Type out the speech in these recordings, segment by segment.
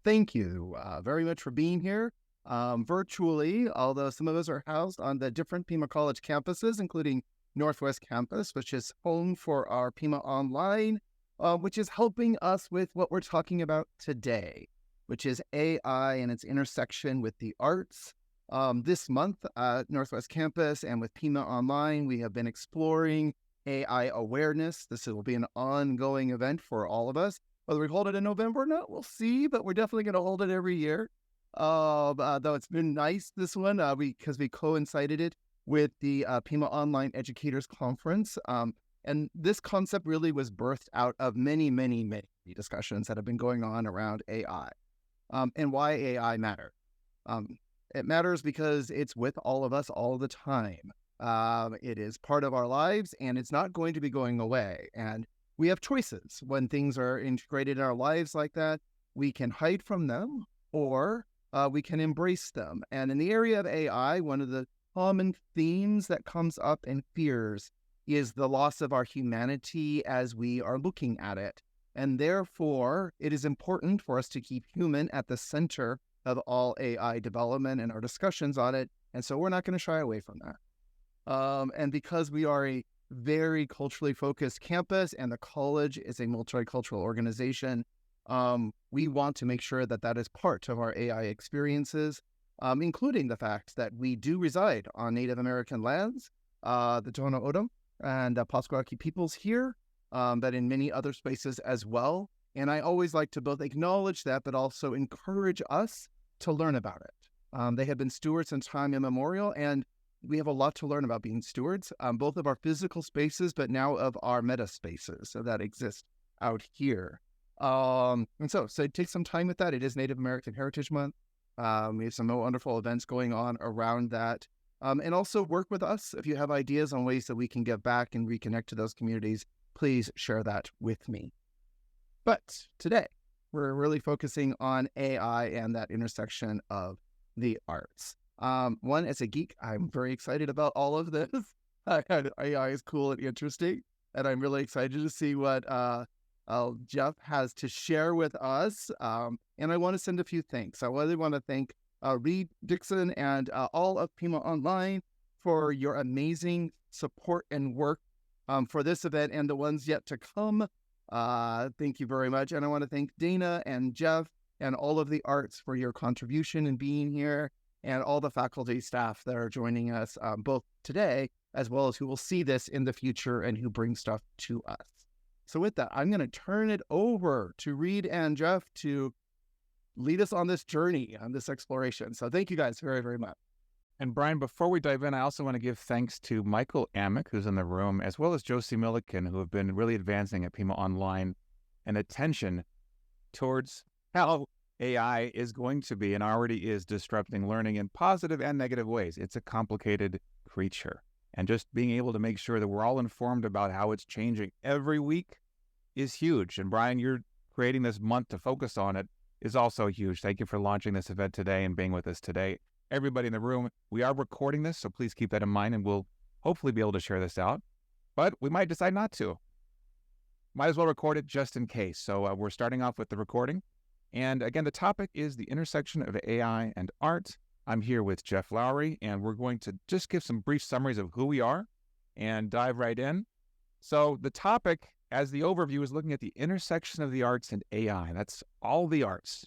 thank you very much for being here virtually, although some of us are housed on the different Pima College campuses, including Northwest Campus, which is home for our PimaOnline, which is helping us with what we're talking about today, which is AI and its intersection with the arts. This month at Northwest Campus and with PimaOnline, we have been exploring AI awareness. This will be an ongoing event for all of us. Whether we hold it in November or not, we'll see, but we're definitely going to hold it every year. Though it's been nice, this one, because we coincided it with the PimaOnline Educators Conference. And this concept really was birthed out of many, many, many discussions that have been going on around AI and why AI matters. It matters because it's with all of us all the time. It is part of our lives, and it's not going to be going away. And we have choices when things are integrated in our lives like that. We can hide from them, or we can embrace them. And in the area of AI, one of the common themes that comes up in fears is the loss of our humanity as we are looking at it. And therefore, it is important for us to keep human at the center of all AI development and our discussions on it. And so we're not going to shy away from that. And because we are a very culturally focused campus and the college is a multicultural organization, we want to make sure that that is part of our AI experiences, including the fact that we do reside on Native American lands, the Tohono O'odham and Pasquaqui peoples here, but in many other spaces as well. And I always like to both acknowledge that, but also encourage us to learn about it. They have been stewards since time immemorial, and we have a lot to learn about being stewards, both of our physical spaces, but now of our meta spaces that exist out here. And so take some time with that. It is Native American Heritage Month. We have some wonderful events going on around that. And also work with us. If you have ideas on ways that we can give back and reconnect to those communities, please share that with me. But today, we're really focusing on AI and that intersection of the arts. One, as a geek, I'm very excited about all of this. AI is cool and interesting, and I'm really excited to see what Jeff has to share with us. And I want to send a few thanks. I really want to thank Reed Dickson and all of PimaOnline for your amazing support and work for this event and the ones yet to come. Thank you very much. And I want to thank Dana and Jeff and all of the arts for your contribution and being here, and all the faculty staff that are joining us both today, as well as who will see this in the future and who bring stuff to us. So with that, I'm going to turn it over to Reed and Jeff to lead us on this journey, on this exploration. So thank you guys very, very much. And Brian, before we dive in, I also want to give thanks to Michael Amick, who's in the room, as well as Josie Milliken, who have been really advancing at PimaOnline and attention towards how AI is going to be and already is disrupting learning in positive and negative ways. It's a complicated creature. And just being able to make sure that we're all informed about how it's changing every week is huge. And Brian, you're creating this month to focus on it is also huge. Thank you for launching this event today and being with us today. Everybody in the room, we are recording this, so please keep that in mind, and we'll hopefully be able to share this out. But we might decide not to. Might as well record it just in case. So we're starting off with the recording. And again, the topic is the intersection of AI and art. I'm here with Jeff Lowry, and we're going to just give some brief summaries of who we are and dive right in. So the topic, as the overview, is looking at the intersection of the arts and AI. That's all the arts,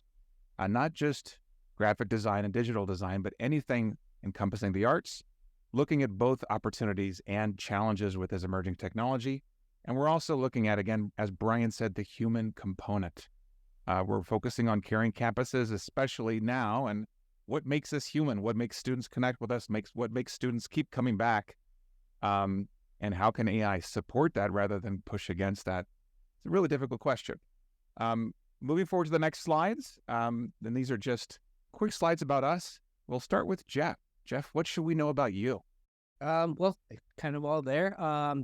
not just graphic design and digital design, but anything encompassing the arts, looking at both opportunities and challenges with this emerging technology. And we're also looking at, again, as Brian said, the human component. We're focusing on caring campuses, especially now, and what makes us human, what makes students connect with us, what makes students keep coming back, and how can AI support that rather than push against that? It's a really difficult question. Moving forward to the next slides, then these are just quick slides about us. We'll start with Jeff. Jeff, what should we know about you? Well, kind of all there.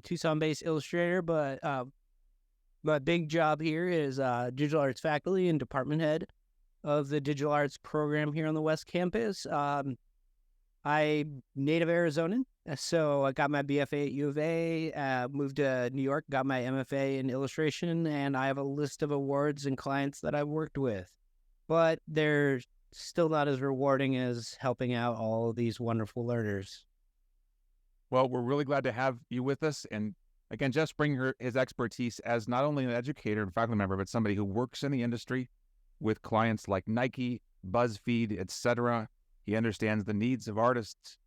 Tucson-based illustrator, but my big job here is digital arts faculty and department head of the digital arts program here on the West Campus. I'm native Arizonan, so I got my BFA at U of A, moved to New York, got my MFA in illustration, and I have a list of awards and clients that I've worked with. but they're still not as rewarding as helping out all of these wonderful learners. Well, we're really glad to have you with us. And again, Jeff's bringing his expertise as not only an educator and faculty member, but somebody who works in the industry with clients like Nike, BuzzFeed, etc. He understands the needs of artists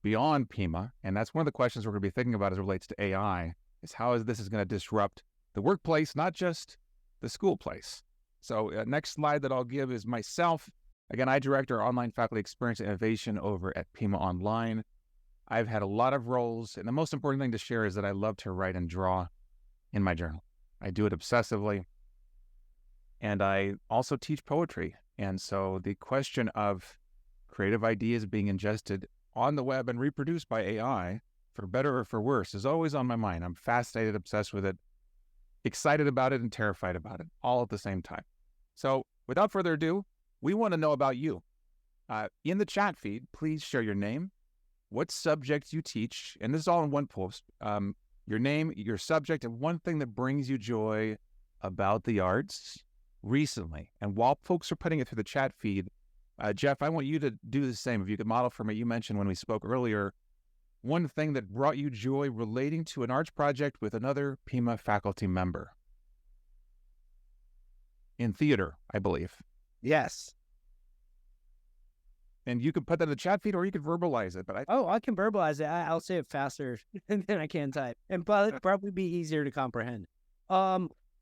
beyond Pima. And that's one of the questions we're going to be thinking about as it relates to AI, is how this is going to disrupt the workplace, not just the school place. So next slide that I'll give is myself. Again, I direct our online faculty experience and innovation over at PimaOnline. I've had a lot of roles, and the most important thing to share is that I love to write and draw in my journal. I do it obsessively, and I also teach poetry. And so the question of creative ideas being ingested on the web and reproduced by AI, for better or for worse, is always on my mind. I'm fascinated, obsessed with it, excited about it, and terrified about it, all at the same time. So without further ado, we want to know about you. In the chat feed, please share your name, what subjects you teach, and this is all in one post. Your name, your subject, and one thing that brings you joy about the arts recently. And while folks are putting it through the chat feed, Jeff, I want you to do the same. If you could model for me, you mentioned when we spoke earlier, one thing that brought you joy relating to an arts project with another Pima faculty member. In theater, I believe. Yes. And you could put that in the chat feed, or you could verbalize it. But I can verbalize it. I'll say it faster than I can type, and probably be easier to comprehend.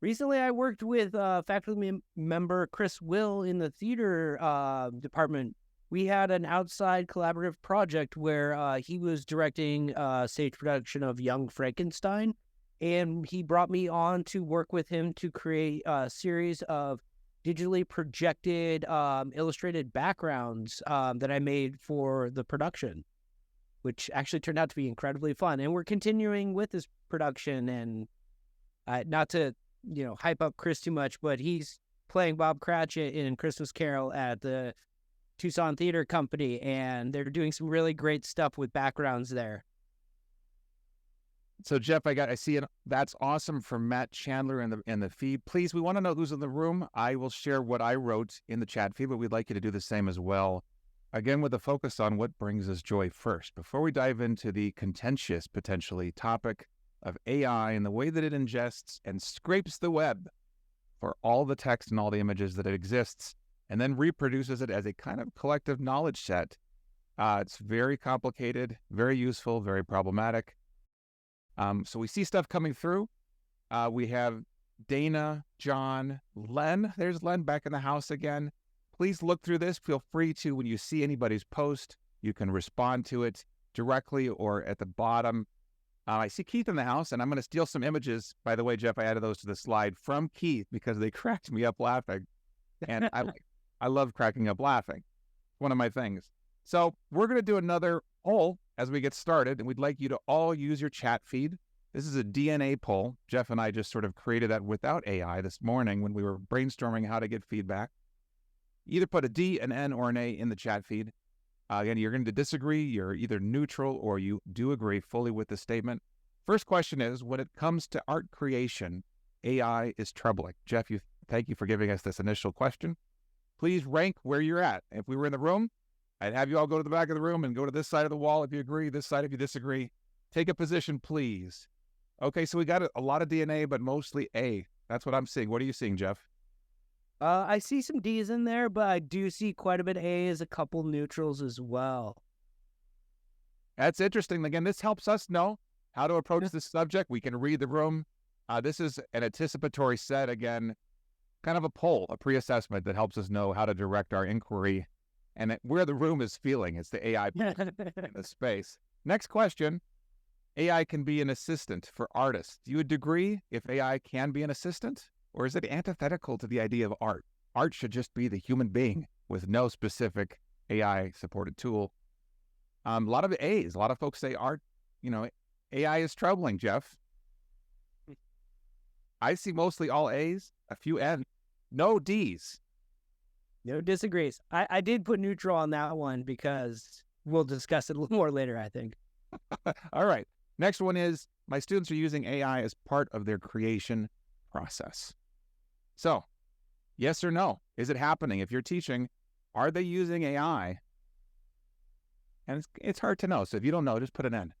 Recently, I worked with faculty member Chris Will in the theater department. We had an outside collaborative project where he was directing a stage production of Young Frankenstein, and he brought me on to work with him to create a series of digitally projected illustrated backgrounds that I made for the production, which actually turned out to be incredibly fun. And we're continuing with this production, and not to hype up Chris too much, but he's playing Bob Cratchit in Christmas Carol at the Tucson Theater Company, and they're doing some really great stuff with backgrounds there. So Jeff, I see it. That's awesome from Matt Chandler in the feed. Please, we want to know who's in the room. I will share what I wrote in the chat feed, but we'd like you to do the same as well. Again, with a focus on what brings us joy first. Before we dive into the contentious, potentially, topic of AI and the way that it ingests and scrapes the web for all the text and all the images that it exists, and then reproduces it as a kind of collective knowledge set. It's very complicated, very useful, very problematic. So we see stuff coming through. We have Dana, John, Len. There's Len back in the house again. Please look through this. Feel free to, when you see anybody's post, you can respond to it directly or at the bottom. I see Keith in the house, and I'm going to steal some images. By the way, Jeff, I added those to the slide from Keith because they cracked me up laughing. And I love cracking up laughing. One of my things. So we're going to do another poll as we get started, and we'd like you to all use your chat feed. This is a DNA poll. Jeff and I just sort of created that without AI this morning when we were brainstorming how to get feedback. Either put a D, an N, or an A in the chat feed. Again, you're going to disagree. You're either neutral or you do agree fully with the statement. First question is, when it comes to art creation, AI is troubling. Jeff, thank you for giving us this initial question. Please rank where you're at. If we were in the room, I'd have you all go to the back of the room and go to this side of the wall if you agree, this side if you disagree. Take a position, please. Okay, so we got a lot of DNA, but mostly A. That's what I'm seeing. What are you seeing, Jeff? I see some D's in there, but I do see quite a bit of A's, a couple neutrals as well. That's interesting. Again, this helps us know how to approach this subject. We can read the room. This is an anticipatory set, again, kind of a poll, a pre-assessment that helps us know how to direct our inquiry and where the room is feeling. It's the AI in the space. Next question. AI can be an assistant for artists. Do you agree if AI can be an assistant? Or is it antithetical to the idea of art? Art should just be the human being with no specific AI-supported tool. A lot of A's. A lot of folks say art, AI is troubling, Jeff. I see mostly all A's, a few N, no D's. No disagrees. I did put neutral on that one because we'll discuss it a little more later, I think. All right. Next one is, my students are using AI as part of their creation process. So, Yes or no? Is it happening? If you're teaching, are they using AI? And it's hard to know. So if you don't know, just put an N.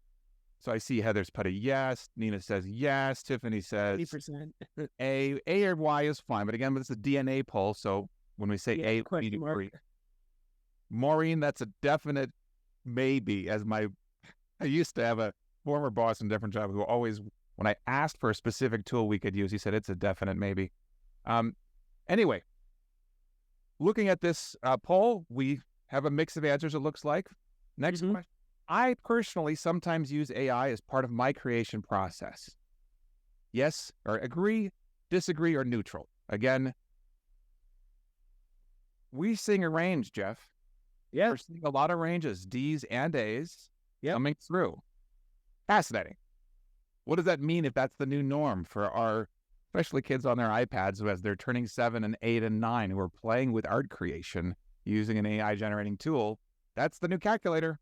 So I see Heather's put a yes. Nina says yes. Tiffany says 80%. A or Y is fine. But again, it's a DNA poll. So when we say A, we question mark. agree. Maureen, that's a definite maybe. I used to have a former boss in a different job who always, when I asked for a specific tool we could use, he said it's a definite maybe. Anyway, looking at this poll, we have a mix of answers, it looks like. Next question. I personally sometimes use AI as part of my creation process. Yes, or agree, disagree, or neutral. Again, we're seeing a range, Jeff. Yeah. We're seeing a lot of ranges, D's and A's coming through. Fascinating. What does that mean if that's the new norm for our, especially kids on their iPads who, as they're turning 7 and 8 and 9, who are playing with art creation using an AI generating tool? That's the new calculator.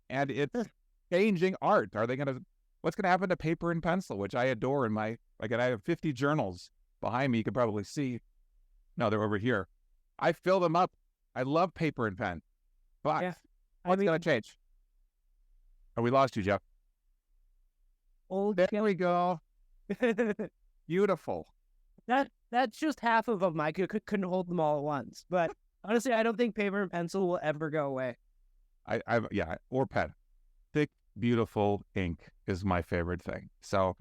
And it's changing art. What's going to happen to paper and pencil, which I adore I have 50 journals behind me. You can probably see. No, they're over here. I fill them up. I love paper and pen. But what's going to change? Oh, we lost you, Jeff. There we go. Beautiful. That's just half of them. I couldn't hold them all at once. But honestly, I don't think paper and pencil will ever go away. Or pen. Thick, beautiful ink is my favorite thing. So,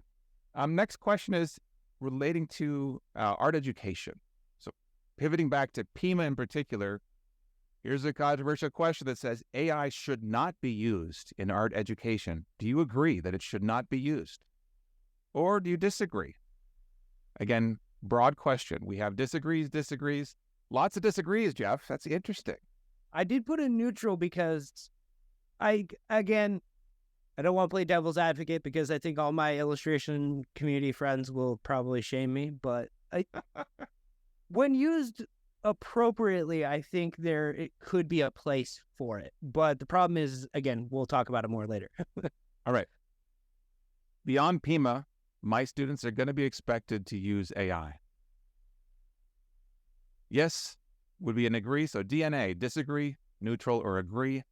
next question is relating to art education. So, pivoting back to Pima in particular, here's a controversial question that says AI should not be used in art education. Do you agree that it should not be used? Or do you disagree? Again, broad question. We have disagrees. Lots of disagrees, Jeff. That's interesting. I did put a neutral because I don't want to play devil's advocate because I think all my illustration community friends will probably shame me. But when used appropriately, I think it could be a place for it. But the problem is, again, we'll talk about it more later. All right. Beyond Pima, my students are going to be expected to use AI. Yes would be an agree. So DNA, disagree, neutral, or agree.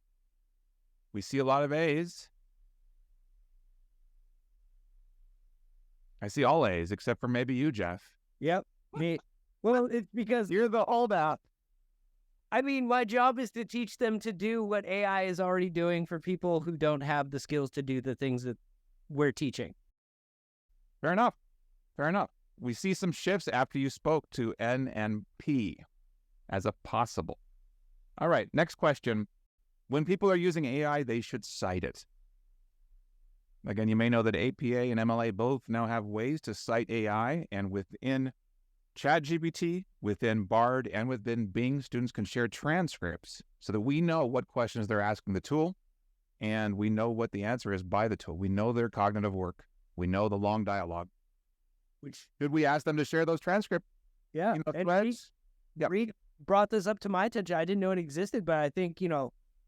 We see a lot of A's. I see all A's except for maybe you, Jeff. Yep. Me. Well, it's because you're the holdout. I mean, my job is to teach them to do what AI is already doing for people who don't have the skills to do the things that we're teaching. Fair enough. We see some shifts after you spoke to N and P as a possible. All right, next question. When people are using AI, they should cite it. Again, you may know that APA and MLA both now have ways to cite AI, and within ChatGPT, within Bard, and within Bing, students can share transcripts so that we know what questions they're asking the tool, and we know what the answer is by the tool. We know their cognitive work. We know the long dialogue. Should we ask them to share those transcripts? Yeah. Reed brought this up to my attention. I didn't know it existed, but I think,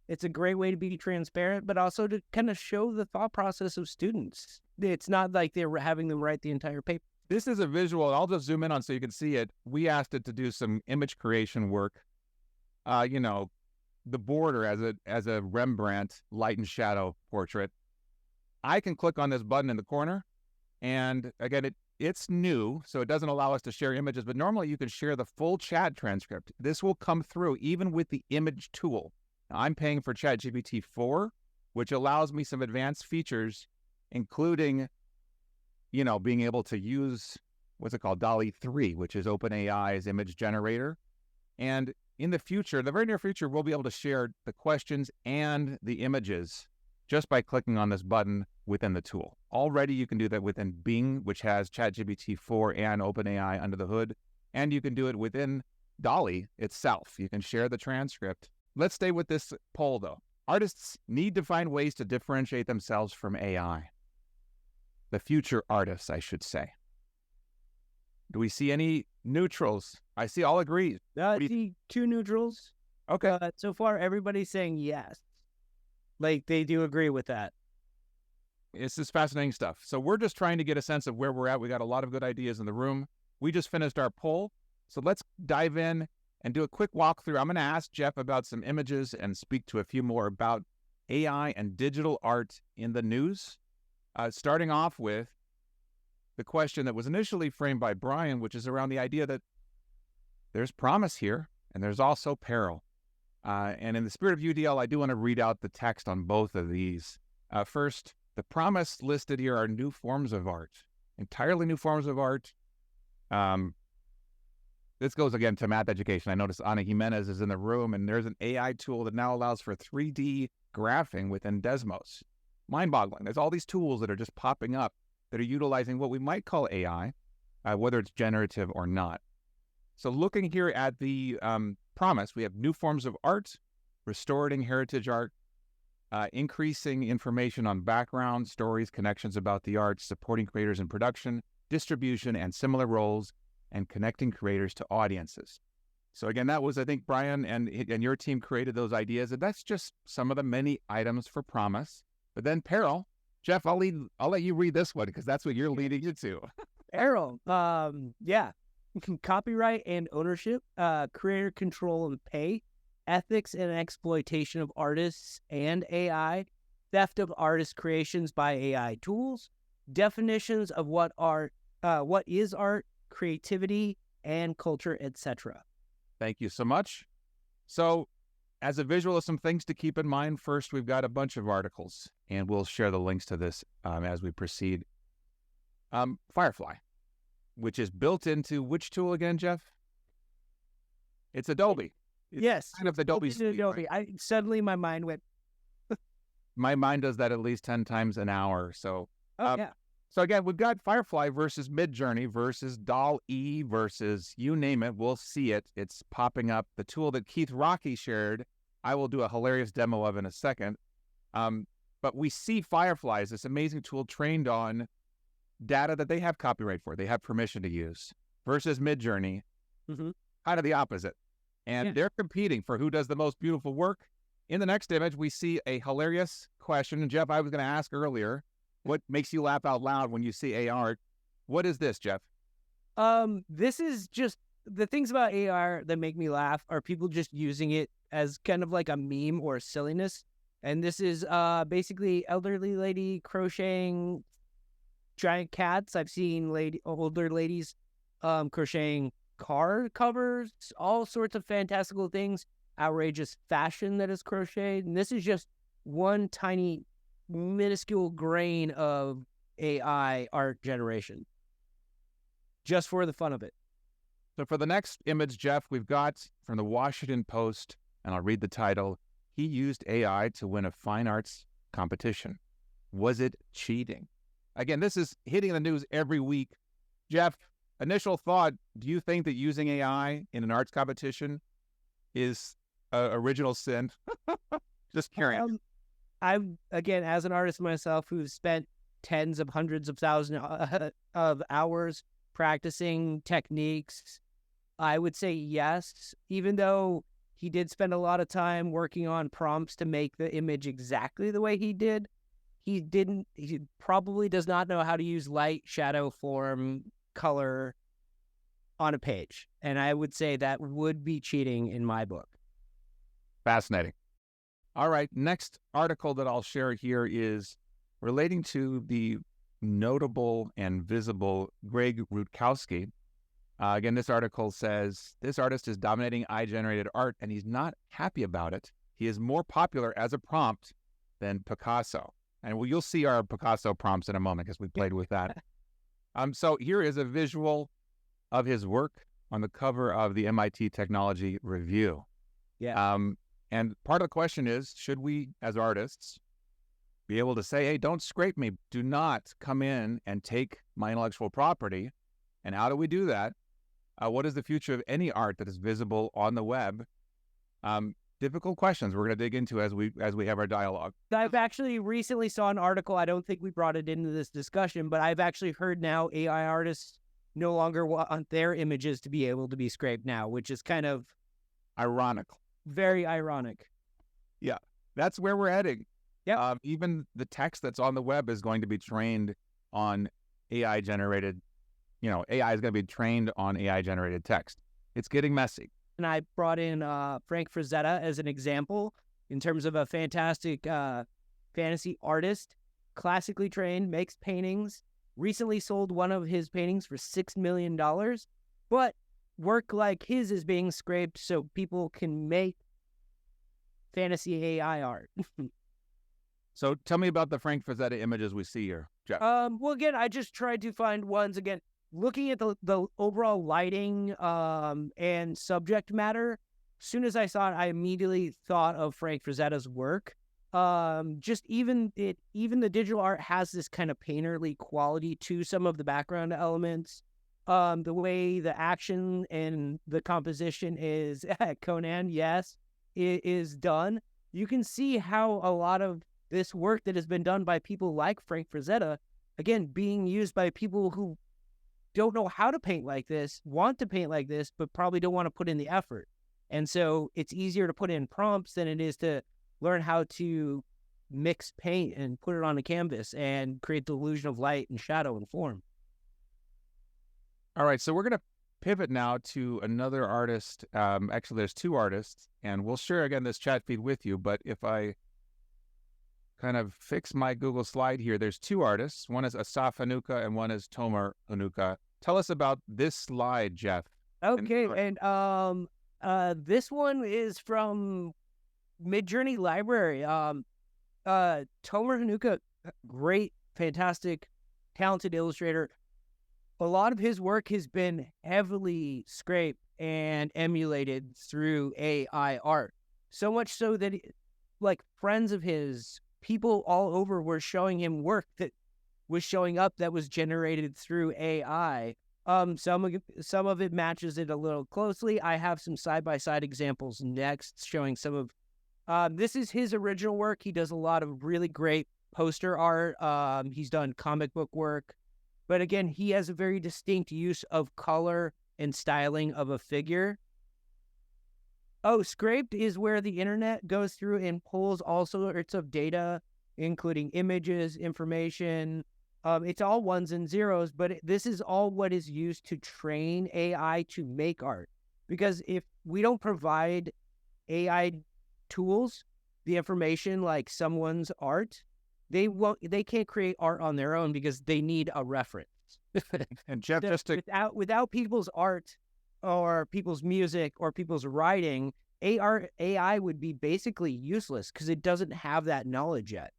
it's a great way to be transparent, but also to kind of show the thought process of students. It's not like they're having them write the entire paper. This is a visual. I'll just zoom in on so you can see it. We asked it to do some image creation work. The border as a Rembrandt light and shadow portrait. I can click on this button in the corner, and again, it's new, so it doesn't allow us to share images, but normally you can share the full chat transcript. This will come through even with the image tool. Now, I'm paying for ChatGPT 4, which allows me some advanced features, including, being able to use, what's it called, DALL-E 3, which is OpenAI's image generator. And in the future, the very near future, we'll be able to share the questions and the images just by clicking on this button within the tool. Already you can do that within Bing, which has ChatGPT 4 and OpenAI under the hood, and you can do it within DALL-E itself. You can share the transcript. Let's stay with this poll, though. Artists need to find ways to differentiate themselves from AI. The future artists, I should say. Do we see any neutrals? I see all agree. I see two neutrals. Okay. So far, everybody's saying yes. Like, they do agree with that. This is fascinating stuff. So we're just trying to get a sense of where we're at. We got a lot of good ideas in the room. We just finished our poll. So let's dive in and do a quick walkthrough. I'm going to ask Jeff about some images and speak to a few more about AI and digital art in the news. Starting off with the question that was initially framed by Brian, which is around the idea that there's promise here and there's also peril. And in the spirit of UDL, I do want to read out the text on both of these. First, the promise listed here are new forms of art, entirely new forms of art. This goes again to math education. I noticed Ana Jimenez is in the room, and there's an AI tool that now allows for 3D graphing within Desmos. Mind-boggling. There's all these tools that are just popping up that are utilizing what we might call AI, whether it's generative or not. So looking here at the promise, we have new forms of art, restoring heritage art, increasing information on background, stories, connections about the art, supporting creators in production, distribution, and similar roles, and connecting creators to audiences. So again, that was, I think, Brian and your team created those ideas, and that's just some of the many items for promise. But then peril, Jeff, I'll let you read this one because that's what you're leading into. Peril, yeah. Copyright and ownership, creator control and pay, ethics and exploitation of artists and AI, theft of artist creations by AI tools, definitions of what is art, creativity, and culture, etc. Thank you so much. So, as a visual of some things to keep in mind, first, we've got a bunch of articles, and we'll share the links to this as we proceed. Firefly, which is built into which tool again, Jeff? It's Adobe. Yes. Kind of Adobe Suite, Adobe. right? Suddenly my mind went... My mind does that at least 10 times an hour. So, yeah. So again, we've got Firefly versus Midjourney versus DALL-E versus you name it. We'll see it. It's popping up. The tool that Keith Rocky shared, I will do a hilarious demo of in a second. But we see Firefly as this amazing tool trained on data that they have copyright for, they have permission to use, versus Midjourney, kind of the opposite. And they're competing for who does the most beautiful work. In the next image, we see a hilarious question. And Jeff, I was going to ask earlier, what makes you laugh out loud when you see AI? What is this, Jeff? This is just the things about AR that make me laugh are people just using it as kind of like a meme or silliness. And this is basically elderly lady crocheting giant cats. I've seen older ladies crocheting car covers, all sorts of fantastical things, outrageous fashion that is crocheted. And this is just one tiny minuscule grain of AI art generation, just for the fun of it. So for the next image, Jeff, we've got from the Washington Post, and I'll read the title, "He used AI to win a fine arts competition. Was it cheating?" Again, this is hitting the news every week. Jeff, initial thought, do you think that using AI in an arts competition is original sin? Just curious. Again, as an artist myself who's spent tens of hundreds of thousands of hours practicing techniques, I would say yes, even though he did spend a lot of time working on prompts to make the image exactly the way he did. He probably does not know how to use light, shadow, form, color on a page. And I would say that would be cheating in my book. Fascinating. All right, next article that I'll share here is relating to the notable and visible Greg Rutkowski. Again, this article says, this artist is dominating AI-generated art, and he's not happy about it. He is more popular as a prompt than Picasso. And you'll see our Picasso prompts in a moment because we played with that. So here is a visual of his work on the cover of the MIT Technology Review. Yeah. And part of the question is, should we, as artists, be able to say, hey, don't scrape me. Do not come in and take my intellectual property. And how do we do that? What is the future of any art that is visible on the web? Difficult questions we're going to dig into as we have our dialogue. I've actually recently saw an article. I don't think we brought it into this discussion, but I've actually heard now AI artists no longer want their images to be able to be scraped now, which is kind of ironic. Very ironic. Yeah, that's where we're heading. Yeah. Even the text that's on the web is going to be trained on AI generated. AI is going to be trained on AI generated text. It's getting messy. And I brought in Frank Frazetta as an example in terms of a fantastic fantasy artist, classically trained, makes paintings, recently sold one of his paintings for $6 million, but work like his is being scraped so people can make fantasy AI art. So tell me about the Frank Frazetta images we see here, Jeff. Well, again, I just tried to find ones, again, looking at the overall lighting and subject matter. As soon as I saw it, I immediately thought of Frank Frazetta's work. Just even the digital art has this kind of painterly quality to some of the background elements. The way the action and the composition is Conan, yes, it is done. You can see how a lot of this work that has been done by people like Frank Frazetta, again, being used by people who don't know how to paint like this, want to paint like this, but probably don't want to put in the effort. And so it's easier to put in prompts than it is to learn how to mix paint and put it on a canvas and create the illusion of light and shadow and form. All right, so we're going to pivot now to another artist. Actually, there's two artists, and we'll share, again, this chat feed with you. But if I kind of fix my Google slide here, there's two artists. One is Asaf Hanuka and one is Tomer Hanuka. Tell us about this slide, Jeff. Okay, and this one is from Midjourney Library. Tomer Hanuka, great, fantastic, talented illustrator. A lot of his work has been heavily scraped and emulated through AI art. So much so that, like, friends of his, people all over were showing him work that was showing up that was generated through AI. Some of it matches it a little closely. I have some side-by-side examples next showing some of... this is his original work. He does a lot of really great poster art. He's done comic book work. But again, he has a very distinct use of color and styling of a figure. Oh, scraped is where the internet goes through and pulls all sorts of data, including images, information. It's all ones and zeros, but this is all what is used to train AI to make art. Because if we don't provide AI tools, the information like someone's art, they can't create art on their own because they need a reference. And Jeff, without people's art or people's music or people's writing, AI would be basically useless because it doesn't have that knowledge yet.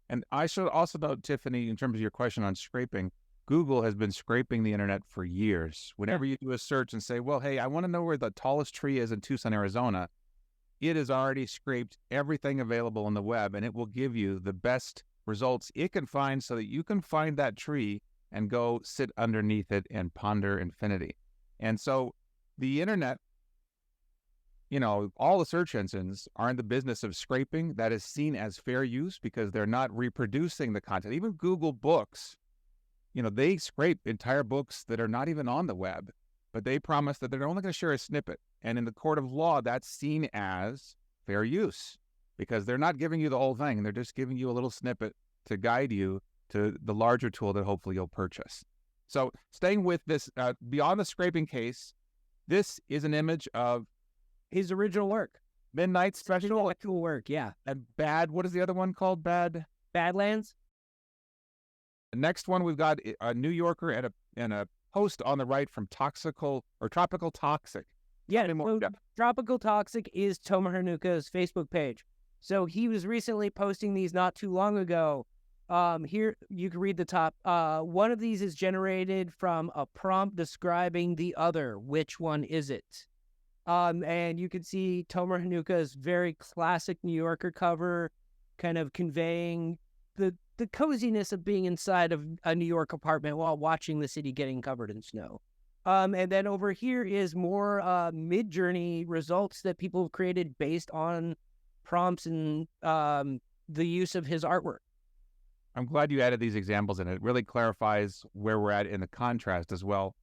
And I should also note, Tiffany, in terms of your question on scraping, Google has been scraping the internet for years. Whenever you do a search and say, well, hey, I want to know where the tallest tree is in Tucson, Arizona, it has already scraped everything available on the web, and it will give you the best results it can find so that you can find that tree and go sit underneath it and ponder infinity. And so the internet, you know, all the search engines are in the business of scraping. That is seen as fair use because they're not reproducing the content. Even Google Books, you know, they scrape entire books that are not even on the web, but they promise that they're only going to share a snippet. And in the court of law, that's seen as fair use because they're not giving you the whole thing. They're just giving you a little snippet to guide you to the larger tool that hopefully you'll purchase. So staying with this, beyond the scraping case, this is an image of his original work. Midnight Special. Actual work, yeah. And what is the other one called? Badlands. The next one, we've got a New Yorker and a post on the right from Tropical Toxic. Yeah, Tropical Toxic is Tomer Hanuka's Facebook page. So he was recently posting these not too long ago. Here, you can read the top. One of these is generated from a prompt describing the other. Which one is it? And you can see Tomer Hanuka's very classic New Yorker cover, kind of conveying the coziness of being inside of a New York apartment while watching the city getting covered in snow. And then over here is more Midjourney results that people have created based on prompts and the use of his artwork. I'm glad you added these examples in. It really clarifies where we're at in the contrast as well.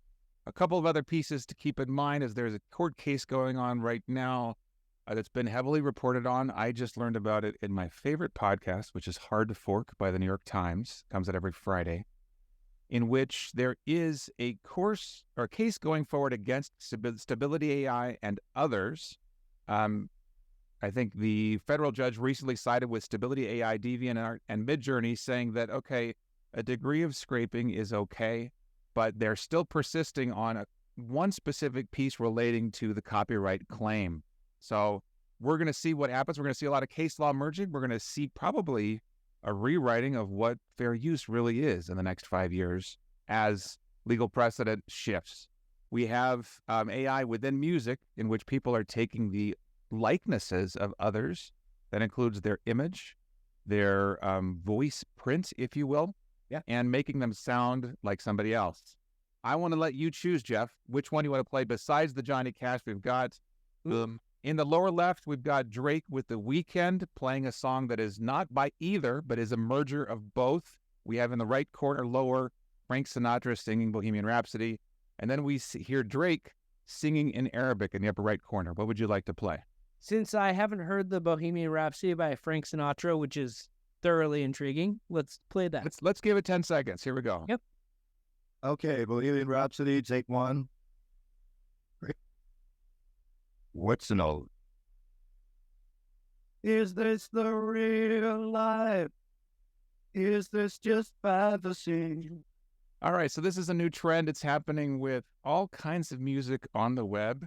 A couple of other pieces to keep in mind is there's a court case going on right now that's been heavily reported on. I just learned about it in my favorite podcast, which is Hard to Fork by the New York Times. Comes out every Friday. in which there is a course or case going forward against Stability AI and others. I think the federal judge recently sided with Stability AI, DeviantArt, and Midjourney, saying that, okay, a degree of scraping is okay, but they're still persisting on one specific piece relating to the copyright claim. So we're going to see what happens. We're going to see a lot of case law merging. We're going to see probably a rewriting of what fair use really is in the next 5 years as legal precedent shifts. We have AI within music, in which people are taking the likenesses of others. That includes their image, their voice print, if you will, and making them sound like somebody else. I want to let you choose, Jeff, which one you want to play. Besides the Johnny Cash, we've got in the lower left, we've got Drake with The Weeknd playing a song that is not by either, but is a merger of both. We have in the right corner lower Frank Sinatra singing Bohemian Rhapsody, and then we hear Drake singing in Arabic in the upper right corner. What would you like to play? Since I haven't heard the Bohemian Rhapsody by Frank Sinatra, which is thoroughly intriguing, let's play that. Let's give it 10 seconds. Here we go. Yep. Okay, Bohemian Rhapsody, take one. What's the note? Is this the real life? Is this just fantasy? All right, so this is a new trend. It's happening with all kinds of music on the web.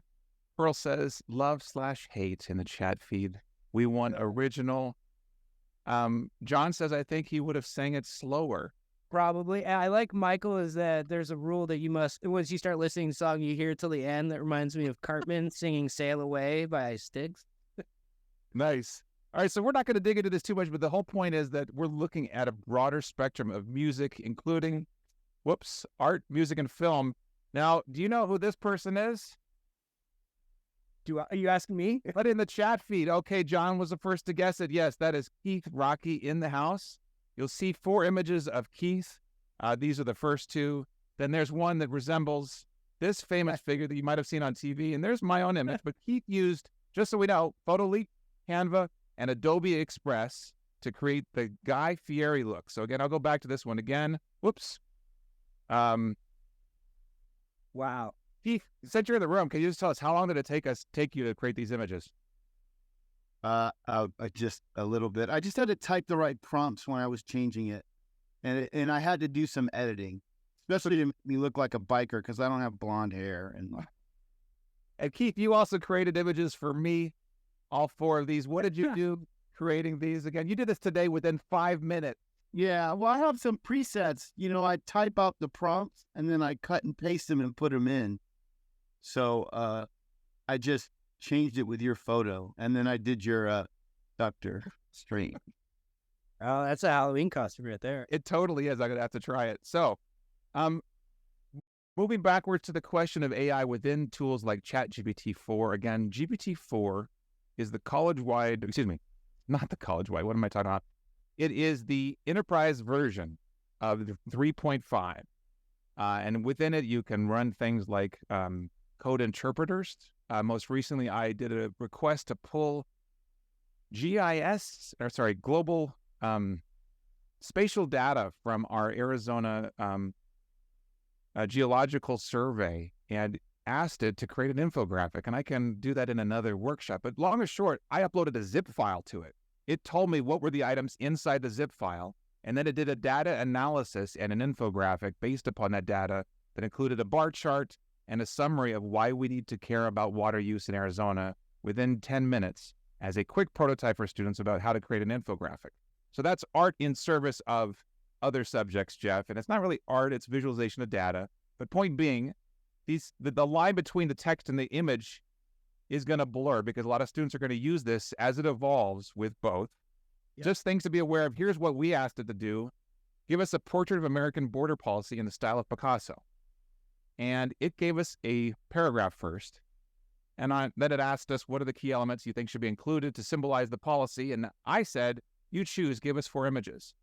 Pearl says, love/hate in the chat feed. We want original. John says, I think he would have sang it slower. Probably. I like Michael is that there's a rule that you must, once you start listening to the song, you hear it till the end. That reminds me of Cartman singing Sail Away by Styx. Nice. All right, so we're not going to dig into this too much, but the whole point is that we're looking at a broader spectrum of music, including, art, music, and film. Now, do you know who this person is? Are you asking me? But in the chat feed, okay, John was the first to guess it. Yes, that is Keith Rocky in the house. You'll see 4 images of Keith. These are the first 2. Then there's one that resembles this famous figure that you might have seen on TV. And there's my own image. But Keith used, just so we know, PhotoLeak, Canva, and Adobe Express to create the Guy Fieri look. So again, I'll go back to this one again. Wow. Keith, since you're in the room, can you just tell us how long did it take you to create these images? Just a little bit. I just had to type the right prompts when I was changing it, and I had to do some editing, especially to make me look like a biker because I don't have blonde hair. And Keith, you also created images for me, all 4 of these. What did you do creating these again? You did this today within 5 minutes. Yeah, well, I have some presets. You know, I type out the prompts and then I cut and paste them and put them in. So I just changed it with your photo, and then I did your Dr. Strange. Oh, that's a Halloween costume right there. It totally is. I'm going to have to try it. So, moving backwards to the question of AI within tools like ChatGPT-4. Again, GPT-4 is the college-wide, not the college-wide. What am I talking about? It is the enterprise version of the 3.5. And within it, you can run things like code interpreters. Most recently, I did a request to pull global spatial data from our Arizona geological survey and asked it to create an infographic. And I can do that in another workshop. But long or short, I uploaded a zip file to it. It told me what were the items inside the zip file. And then it did a data analysis and an infographic based upon that data that included a bar chart and a summary of why we need to care about water use in Arizona within 10 minutes as a quick prototype for students about how to create an infographic. So that's art in service of other subjects, Jeff. And it's not really art, it's visualization of data. But point being, the line between the text and the image is going to blur because a lot of students are going to use this as it evolves with both. Yep. Just things to be aware of. Here's what we asked it to do. Give us a portrait of American border policy in the style of Picasso. And it gave us a paragraph first. And then it asked us, what are the key elements you think should be included to symbolize the policy? And I said, you choose, give us 4 images.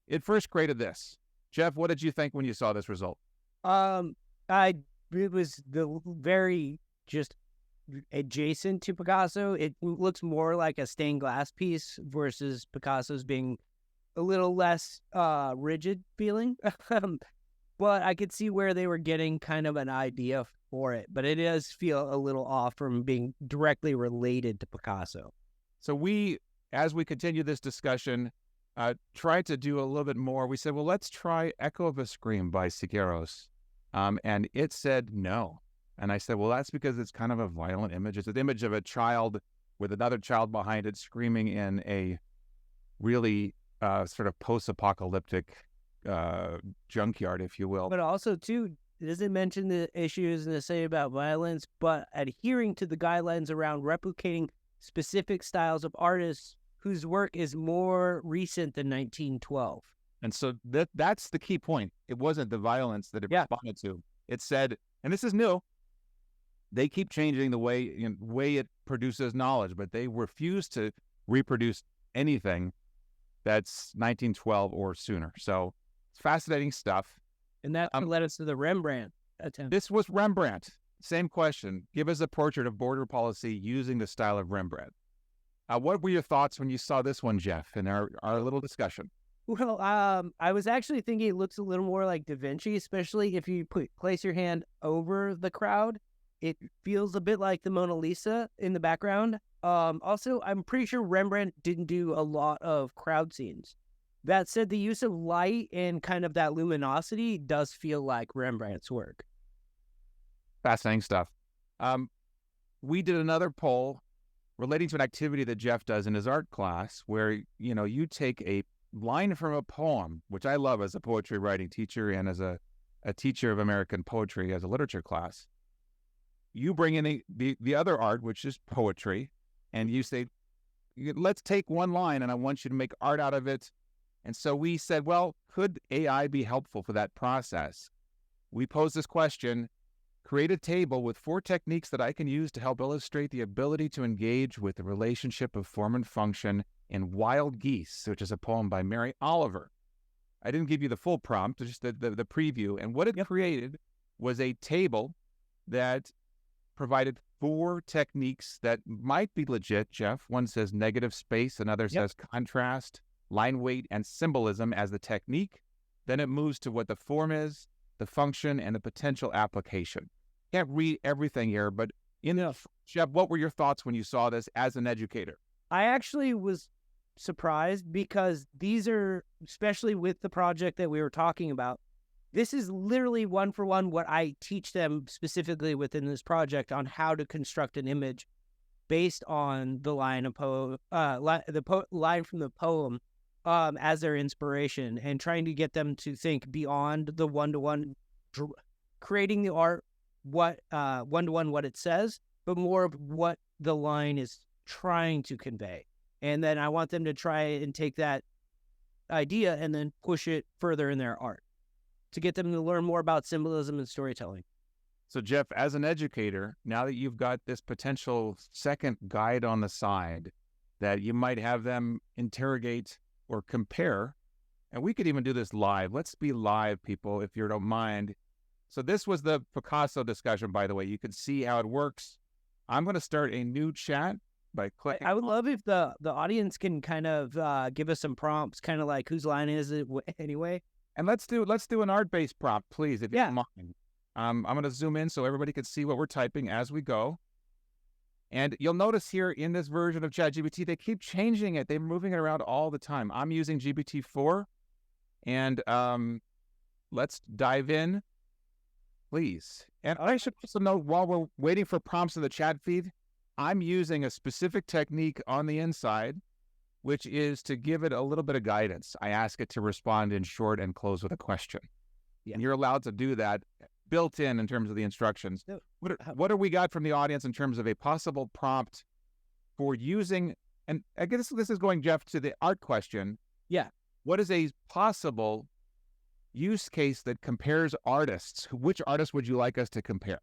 It first created this. Jeff, what did you think when you saw this result? It was very just adjacent to Picasso. It looks more like a stained glass piece versus Picasso's being a little less rigid feeling. but I could see where they were getting kind of an idea for it. But it does feel a little off from being directly related to Picasso. So we, as we continue this discussion, tried to do a little bit more. We said, well, let's try Echo of a Scream by Siqueiros. And it said no. And I said, well, that's because it's kind of a violent image. It's an image of a child with another child behind it screaming in a really sort of post-apocalyptic junkyard, if you will. But also, too, it doesn't mention the issues and say about violence, but adhering to the guidelines around replicating specific styles of artists whose work is more recent than 1912. And so that's the key point. It wasn't the violence that it responded to. It said, and this is new, they keep changing the way it produces knowledge, but they refuse to reproduce anything that's 1912 or sooner. So it's fascinating stuff. And that led us to the Rembrandt attempt. This was Rembrandt. Same question. Give us a portrait of border policy using the style of Rembrandt. What were your thoughts when you saw this one, Jeff, in our little discussion? Well, I was actually thinking it looks a little more like Da Vinci, especially if you place your hand over the crowd. It feels a bit like the Mona Lisa in the background. Also, I'm pretty sure Rembrandt didn't do a lot of crowd scenes. That said, the use of light and kind of that luminosity does feel like Rembrandt's work. Fascinating stuff. We did another poll relating to an activity that Jeff does in his art class where, you take a line from a poem, which I love as a poetry writing teacher and as a teacher of American poetry as a literature class. You bring in the other art, which is poetry, and you say, let's take one line and I want you to make art out of it. And so we said, well, could AI be helpful for that process? We posed this question: create a table with 4 techniques that I can use to help illustrate the ability to engage with the relationship of form and function in Wild Geese, which is a poem by Mary Oliver. I didn't give you the full prompt, just the preview. And what it created was a table that provided 4 techniques that might be legit, Jeff. One says negative space, another says contrast, line weight, and symbolism as the technique. Then it moves to what the form is, the function, and the potential application. Can't read everything here, but Jeff, what were your thoughts when you saw this as an educator? I actually was surprised because these are, especially with the project that we were talking about, this is literally one for one what I teach them specifically within this project on how to construct an image based on the line of line from the poem as their inspiration, and trying to get them to think beyond the one-to-one, creating the art, one-to-one what it says, but more of what the line is trying to convey. And then I want them to try and take that idea and then push it further in their art to get them to learn more about symbolism and storytelling. So Jeff, as an educator, now that you've got this potential second guide on the side that you might have them interrogate or compare, and we could even do this live. Let's be live, people, if you don't mind. So this was the Picasso discussion, by the way. You can see how it works. I'm going to start a new chat by clicking. I would love if the audience can kind of give us some prompts, kind of like whose line is it anyway. And let's do an art-based prompt, please, if you don't mind. I'm going to zoom in so everybody can see what we're typing as we go. And you'll notice here in this version of ChatGPT, they keep changing it. They're moving it around all the time. I'm using GPT-4. And let's dive in, please. And I should also note, while we're waiting for prompts in the chat feed, I'm using a specific technique on the inside, which is to give it a little bit of guidance. I ask it to respond in short and close with a question. Yeah. And you're allowed to do that built in terms of the instructions. What do we got from the audience in terms of a possible prompt for using, and I guess this is going, Jeff, to the art question. Yeah. What is a possible use case that compares artists? Which artists would you like us to compare?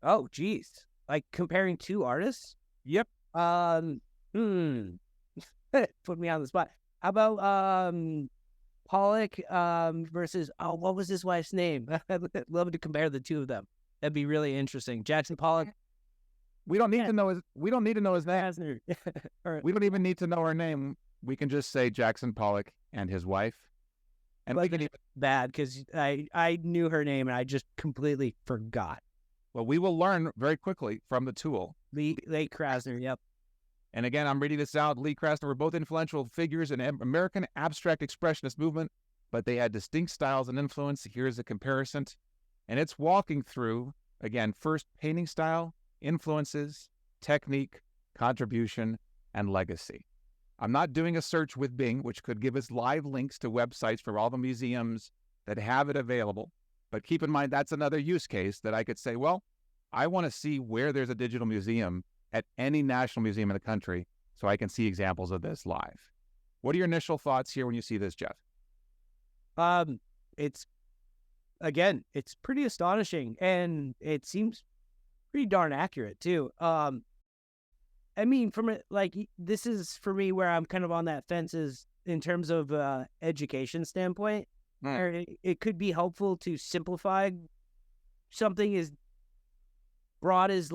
Oh, geez. Like comparing 2 artists? Yep. Put me on the spot. How about Pollock versus, what was his wife's name? I'd love to compare the 2 of them. That'd be really interesting. Jackson Pollock. We don't need to know his name. We don't even need to know her name. We can just say Jackson Pollock and his wife. And like bad because I knew her name and I just completely forgot. well, we will learn very quickly from the tool. Lee Krasner, yep. And again, I'm reading this out. Lee Krasner were both influential figures in American abstract expressionist movement, but they had distinct styles and influence. Here's a comparison. And it's walking through, again, first painting style, influences, technique, contribution, and legacy. I'm not doing a search with Bing, which could give us live links to websites for all the museums that have it available. But keep in mind, that's another use case that I could say, well, I want to see where there's a digital museum at any national museum in the country so I can see examples of this live. What are your initial thoughts here when you see this, Jeff? It's pretty astonishing, and it seems pretty darn accurate too. I mean, this is for me where I'm kind of on that fence is in terms of education standpoint. Or it could be helpful to simplify something as broad as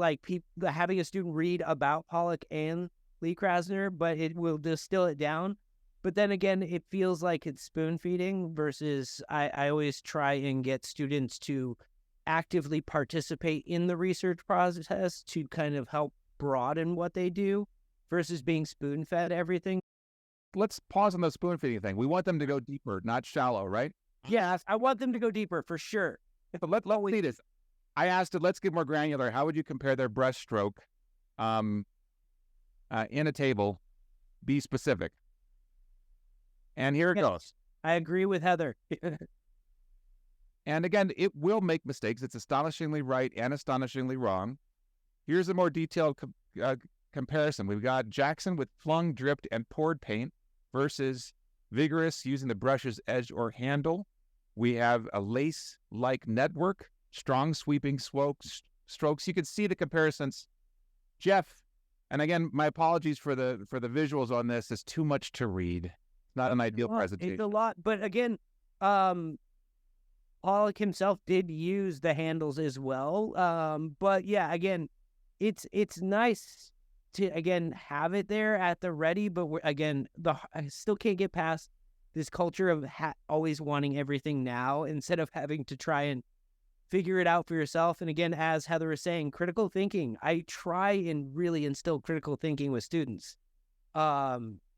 having a student read about Pollock and Lee Krasner, but it will distill it down. But then again, it feels like it's spoon feeding versus I always try and get students to actively participate in the research process to kind of help broaden what they do versus being spoon fed everything. Let's pause on the spoon feeding thing. We want them to go deeper, not shallow, right? Yeah, I want them to go deeper for sure. But let me see this. I asked it, let's get more granular. How would you compare their brush stroke in a table? Be specific. And here it goes. I agree with Heather. And again, it will make mistakes. It's astonishingly right and astonishingly wrong. Here's a more detailed comparison. We've got Jackson with flung, dripped, and poured paint versus vigorous using the brush's edge or handle. We have a lace-like network, strong sweeping strokes. You can see the comparisons. Jeff, and again, my apologies for the visuals on this. It's too much to read. It's not an ideal presentation. It's a lot, but again, Pollock himself did use the handles as well. But yeah, again, it's nice to again have it there at the ready. But I still can't get past this culture of always wanting everything now instead of having to try and figure it out for yourself. And again, as Heather was saying, critical thinking. I try and really instill critical thinking with students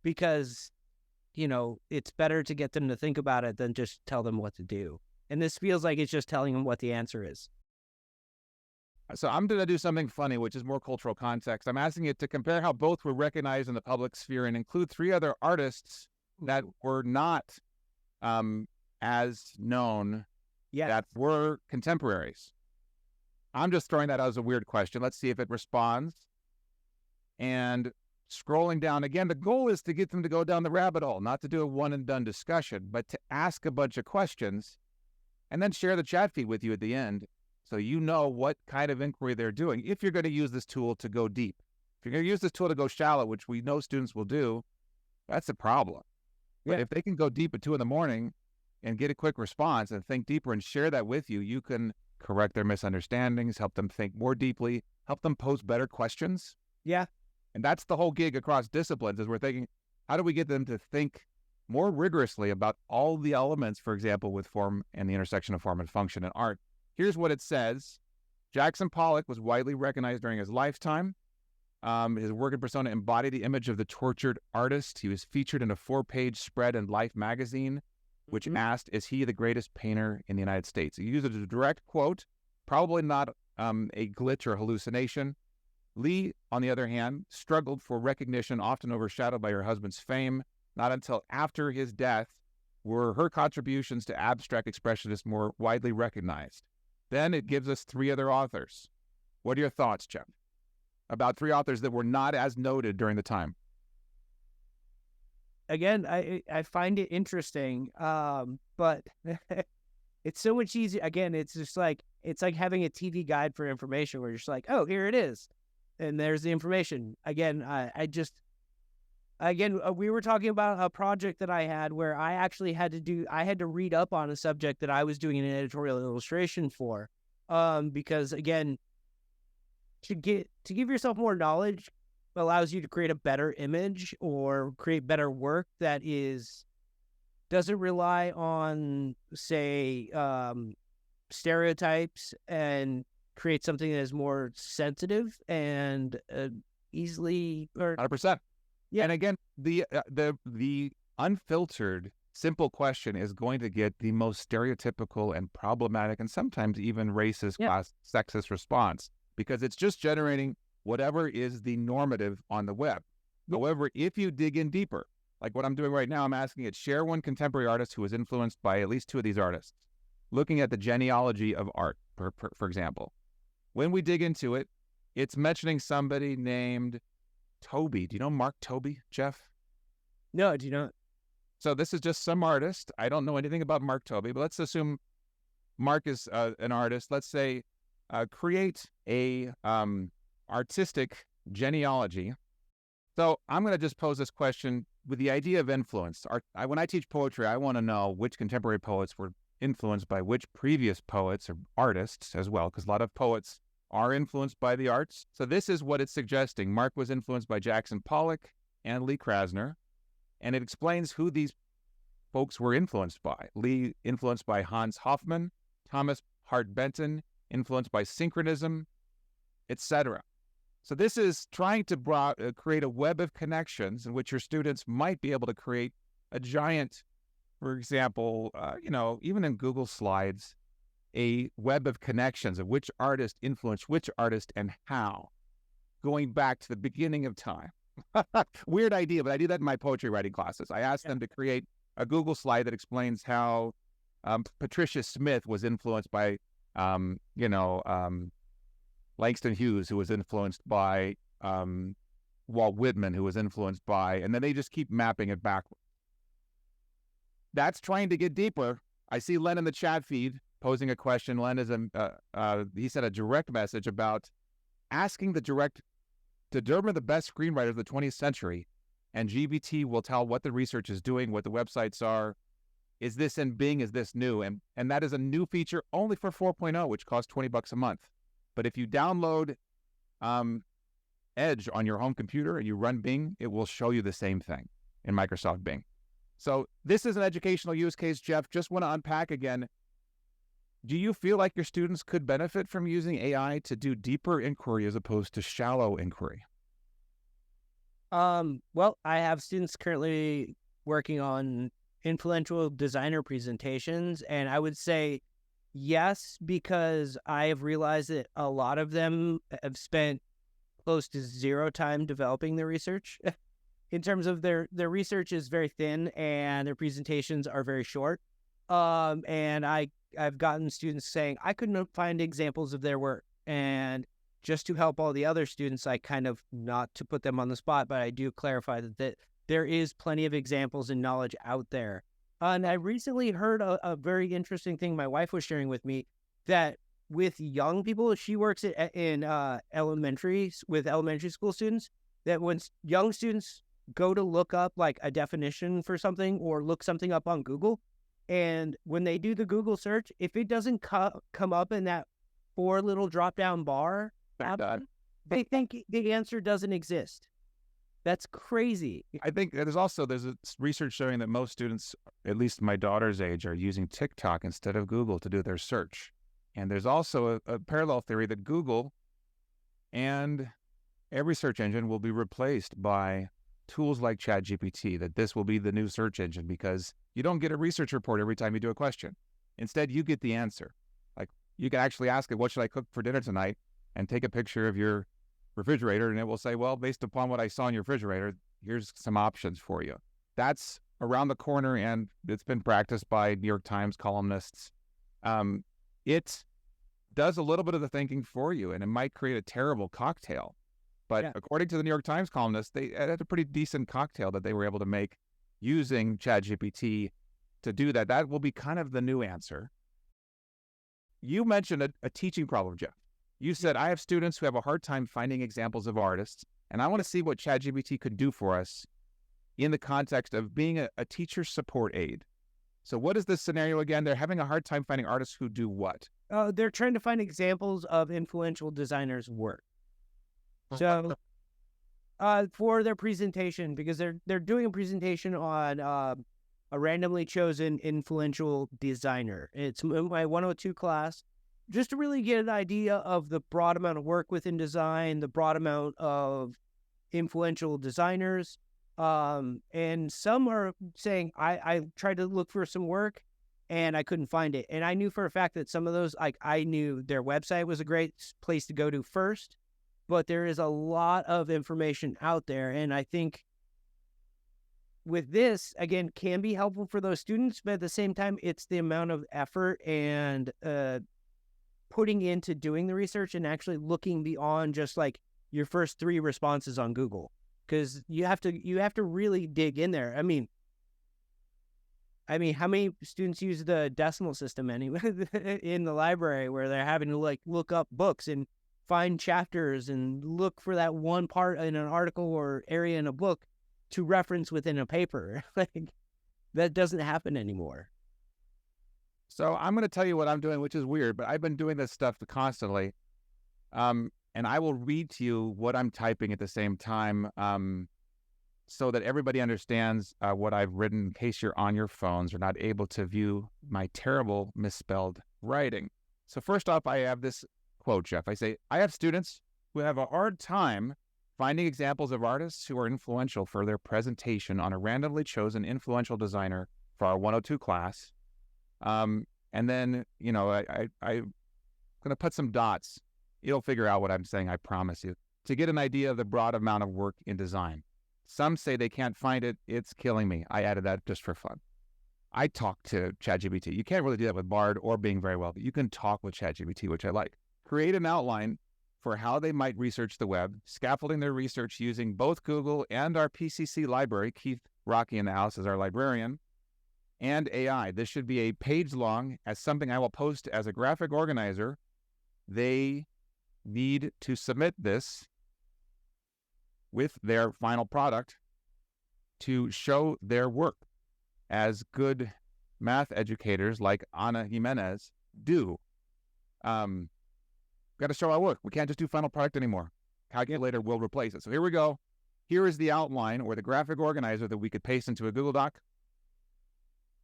because, it's better to get them to think about it than just tell them what to do. And this feels like it's just telling them what the answer is. So I'm going to do something funny, which is more cultural context. I'm asking it to compare how both were recognized in the public sphere and include 3 other artists that were not as known that were contemporaries. I'm just throwing that out as a weird question. Let's see if it responds. And scrolling down again, the goal is to get them to go down the rabbit hole, not to do a one and done discussion, but to ask a bunch of questions and then share the chat feed with you at the end so you know what kind of inquiry they're doing if you're going to use this tool to go deep. If you're going to use this tool to go shallow, which we know students will do, that's a problem. But if they can go deep at 2 a.m. and get a quick response and think deeper and share that with you, you can correct their misunderstandings, help them think more deeply, help them pose better questions. Yeah. And that's the whole gig across disciplines is we're thinking, how do we get them to think more rigorously about all the elements, for example, with form and the intersection of form and function in art? Here's what it says. Jackson Pollock was widely recognized during his lifetime. His work and persona embodied the image of the tortured artist. He was featured in a 4-page spread in Life magazine, which asked, is he the greatest painter in the United States? He used it as a direct quote, probably not a glitch or hallucination. Lee, on the other hand, struggled for recognition, often overshadowed by her husband's fame. Not until after his death were her contributions to abstract expressionists more widely recognized. Then it gives us 3 other authors. What are your thoughts, Jeff, about 3 authors that were not as noted during the time? Again, I find it interesting, but it's so much easier. Again, it's just like having a TV guide for information where you're just like, oh, here it is. And there's the information. Again, we were talking about a project that I had where I actually had to read up on a subject that I was doing an editorial illustration for. Because again, to give yourself more knowledge allows you to create a better image or create better work that is doesn't rely on, say, stereotypes, and create something that is more sensitive and easily, or 100%. Yeah. And again, the unfiltered, simple question is going to get the most stereotypical and problematic and sometimes even racist, class, sexist response, because it's just generating whatever is the normative on the web. However, if you dig in deeper, like what I'm doing right now, I'm asking it, share one contemporary artist who was influenced by at least two of these artists. Looking at the genealogy of art, for example. When we dig into it, it's mentioning somebody named Toby. Do you know Mark Toby, Jeff? No, I do not. So this is just some artist. I don't know anything about Mark Toby, but let's assume Mark is an artist. Let's say create a artistic genealogy. So I'm going to just pose this question with the idea of influence. When I teach poetry, I want to know which contemporary poets were influenced by which previous poets or artists as well, because a lot of poets are influenced by the arts. So this is what it's suggesting. Mark was influenced by Jackson Pollock and Lee Krasner, and it explains who these folks were influenced by. Lee influenced by Hans Hofmann, Thomas Hart Benton influenced by synchronism, etc. So this is trying to create a web of connections in which your students might be able to create a giant, for example, even in Google Slides, a web of connections of which artist influenced which artist and how, going back to the beginning of time. Weird idea, but I do that in my poetry writing classes. I ask them to create a Google slide that explains how Patricia Smith was influenced by, Langston Hughes, who was influenced by Walt Whitman, who was influenced by, and then they just keep mapping it backwards. That's trying to get deeper. I see Len in the chat feed posing a question. Len is he sent a direct message about asking the direct to determine the best screenwriter of the 20th century, and GPT will tell what the research is doing, what the websites are. Is this in Bing? Is this new? And that is a new feature only for 4.0, which costs $20 a month. But if you download Edge on your home computer and you run Bing, it will show you the same thing in Microsoft Bing. So this is an educational use case, Jeff. Just want to unpack again. Do you feel like your students could benefit from using AI to do deeper inquiry as opposed to shallow inquiry? Well, I have students currently working on influential designer presentations, and I would say yes, because I have realized that a lot of them have spent close to zero time developing their research. In terms of their research is very thin and their presentations are very short. And I've gotten students saying, I couldn't find examples of their work. And just to help all the other students, I kind of, not to put them on the spot, but I do clarify that there is plenty of examples and knowledge out there. And I recently heard a very interesting thing my wife was sharing with me, that with young people, she works in elementary school students, that when young students go to look up like a definition for something or look something up on Google, and when they do the Google search, if it doesn't come up in that 4 little drop-down bar, they think the answer doesn't exist. That's crazy. I think there's a research showing that most students, at least my daughter's age, are using TikTok instead of Google to do their search. And there's also a parallel theory that Google and every search engine will be replaced by tools like ChatGPT, that this will be the new search engine because you don't get a research report every time you do a question. Instead, you get the answer. Like, you can actually ask it, what should I cook for dinner tonight? And take a picture of your refrigerator, and it will say, well, based upon what I saw in your refrigerator, here's some options for you. That's around the corner, and it's been practiced by New York Times columnists. It does a little bit of the thinking for you, and it might create a terrible cocktail. But according to the New York Times columnists, they had a pretty decent cocktail that they were able to make using ChatGPT to do that. That will be kind of the new answer. You mentioned a teaching problem, Jeff. You said, I have students who have a hard time finding examples of artists, and I want to see what ChatGPT could do for us in the context of being a teacher support aid. So what is this scenario again? They're having a hard time finding artists who do what? They're trying to find examples of influential designers' work. So for their presentation, because they're doing a presentation on a randomly chosen influential designer. It's my 102 class, just to really get an idea of the broad amount of work within design, the broad amount of influential designers. And some are saying, I tried to look for some work and I couldn't find it. And I knew for a fact that some of those, like, I knew their website was a great place to go to first, but there is a lot of information out there. And I think with this, again, can be helpful for those students, but at the same time, it's the amount of effort and putting into doing the research and actually looking beyond just like your first 3 responses on Google, because you have to really dig in there. I mean, how many students use the decimal system anyway in the library where they're having to like look up books and find chapters and look for that one part in an article or area in a book to reference within a paper? Like, that doesn't happen anymore. So I'm going to tell you what I'm doing, which is weird, but I've been doing this stuff constantly. And I will read to you what I'm typing at the same time, so that everybody understands what I've written in case you're on your phones or not able to view my terrible misspelled writing. So first off, I have this quote, Jeff. I say, I have students who have a hard time finding examples of artists who are influential for their presentation on a randomly chosen influential designer for our 102 class. And then, I'm going to put some dots. You'll figure out what I'm saying, I promise you, to get an idea of the broad amount of work in design. Some say they can't find it. It's killing me. I added that just for fun. I talk to ChatGPT. You can't really do that with Bard or Bing very well, but you can talk with ChatGPT, which I like. Create an outline for how they might research the web, scaffolding their research using both Google and our PCC library. Keith Rocky in the house is our librarian, and AI. This should be a page long as something I will post as a graphic organizer. They need to submit this with their final product to show their work, as good math educators like Ana Jimenez do. Got to show our work. We can't just do final product anymore. Calculator will replace it. So here we go. Here is the outline or the graphic organizer that we could paste into a Google Doc.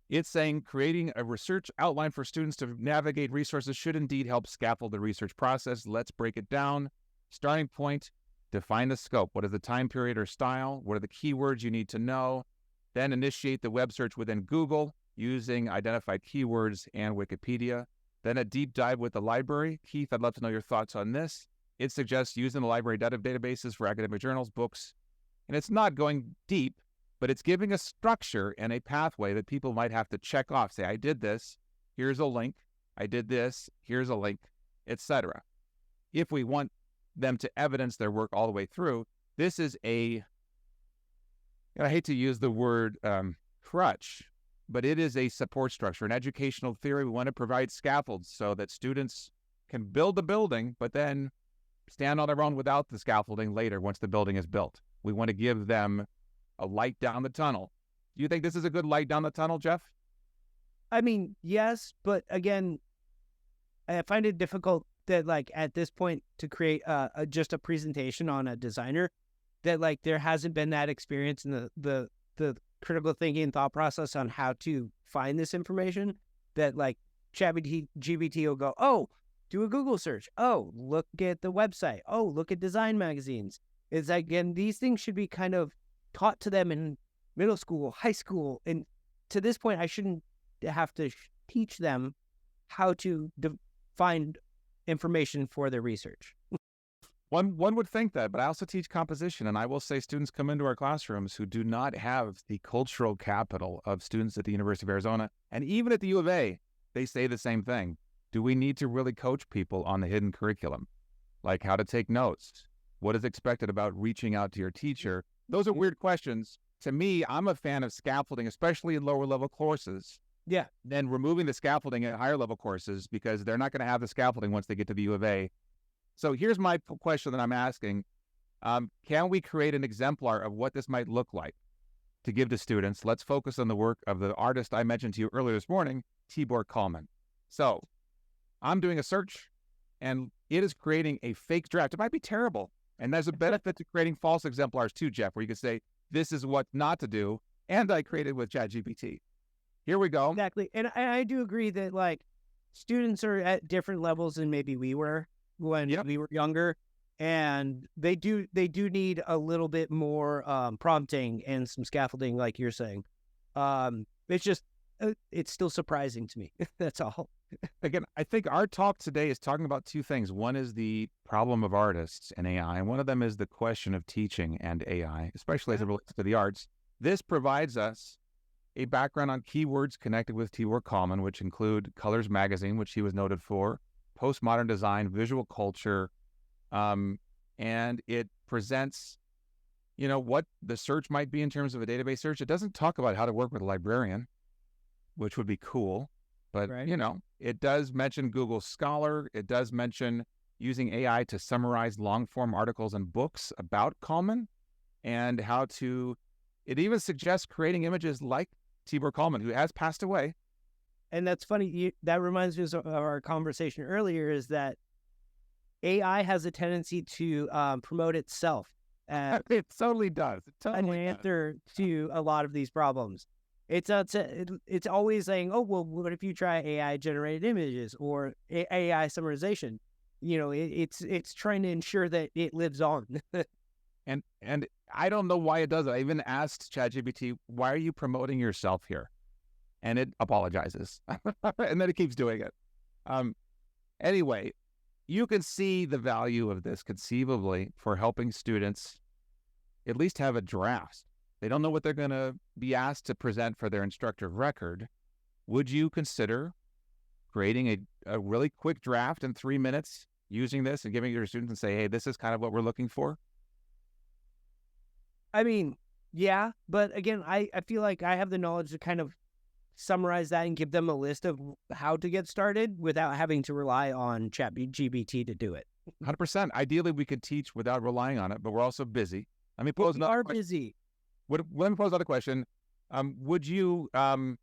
It's saying creating a research outline for students to navigate resources should indeed help scaffold the research process. Let's break it down. Starting point, define the scope. What is the time period or style? What are the keywords you need to know? Then initiate the web search within Google using identified keywords and Wikipedia. Then a deep dive with the library. Keith, I'd love to know your thoughts on this. It suggests using the library databases for academic journals, books, and it's not going deep, but it's giving a structure and a pathway that people might have to check off. Say, I did this, here's a link. I did this, here's a link, etc. If we want them to evidence their work all the way through, this is I hate to use the word crutch, but it is a support structure. In educational theory, we want to provide scaffolds so that students can build the building, but then stand on their own without the scaffolding later once the building is built. We want to give them a light down the tunnel. Do you think this is a good light down the tunnel, Jeff? I mean, yes, but again, I find it difficult that, like, at this point to create just a presentation on a designer, that, like, there hasn't been that experience in the critical thinking and thought process on how to find this information, that, like, ChatGPT will go, oh, do a Google search. Oh, look at the website. Oh, look at design magazines. It's like, and these things should be kind of taught to them in middle school, high school. And to this point, I shouldn't have to teach them how to find information for their research. One would think that, but I also teach composition, and I will say students come into our classrooms who do not have the cultural capital of students at the University of Arizona, and even at the U of A, they say the same thing. Do we need to really coach people on the hidden curriculum? Like how to take notes? What is expected about reaching out to your teacher? Those are weird questions. To me, I'm a fan of scaffolding, especially in lower level courses. Yeah. Then removing the scaffolding at higher level courses because they're not going to have the scaffolding once they get to the U of A. So here's my question that I'm asking. Can we create an exemplar of what this might look like to give to students? Let's focus on the work of the artist I mentioned to you earlier this morning, Tibor Kalman. So I'm doing a search, and it is creating a fake draft. It might be terrible. And there's a benefit to creating false exemplars too, Jeff, where you could say, this is what not to do. And I created with ChatGPT. Here we go. Exactly. And I do agree that like students are at different levels than maybe we were when we were younger. And they do need a little bit more prompting and some scaffolding, like you're saying. It's just, it's still surprising to me. That's all. Again, I think our talk today is talking about two things. One is the problem of artists and AI, and one of them is the question of teaching and AI, especially as it relates to the arts. This provides us a background on keywords connected with Tibor Kalman, which include Colors Magazine, which he was noted for, postmodern design, visual culture, and it presents, what the search might be in terms of a database search. It doesn't talk about how to work with a librarian, which would be cool. But, it does mention Google Scholar. It does mention using AI to summarize long-form articles and books about Kalman and how to, it even suggests creating images like Tibor Kalman, who has passed away. And that's funny. That reminds me of our conversation earlier, is that AI has a tendency to promote itself. It totally does. It totally an answer to a lot of these problems. It's always saying, oh, well, what if you try AI generated images or AI summarization? It's trying to ensure that it lives on. And I don't know why it does it. I even asked ChatGPT, why are you promoting yourself here? And it apologizes. And then it keeps doing it. Anyway, you can see the value of this conceivably for helping students at least have a draft. They don't know what they're going to be asked to present for their instructor of record. Would you consider creating a really quick draft in 3 minutes using this and giving it to your students and say, hey, this is kind of what we're looking for? I mean, yeah, but again, I feel like I have the knowledge to kind of summarize that and give them a list of how to get started without having to rely on ChatGPT to do it. 100%. Ideally, we could teach without relying on it, but we're also busy. Let me pose another question. Busy. Let me pose another question. Would you ask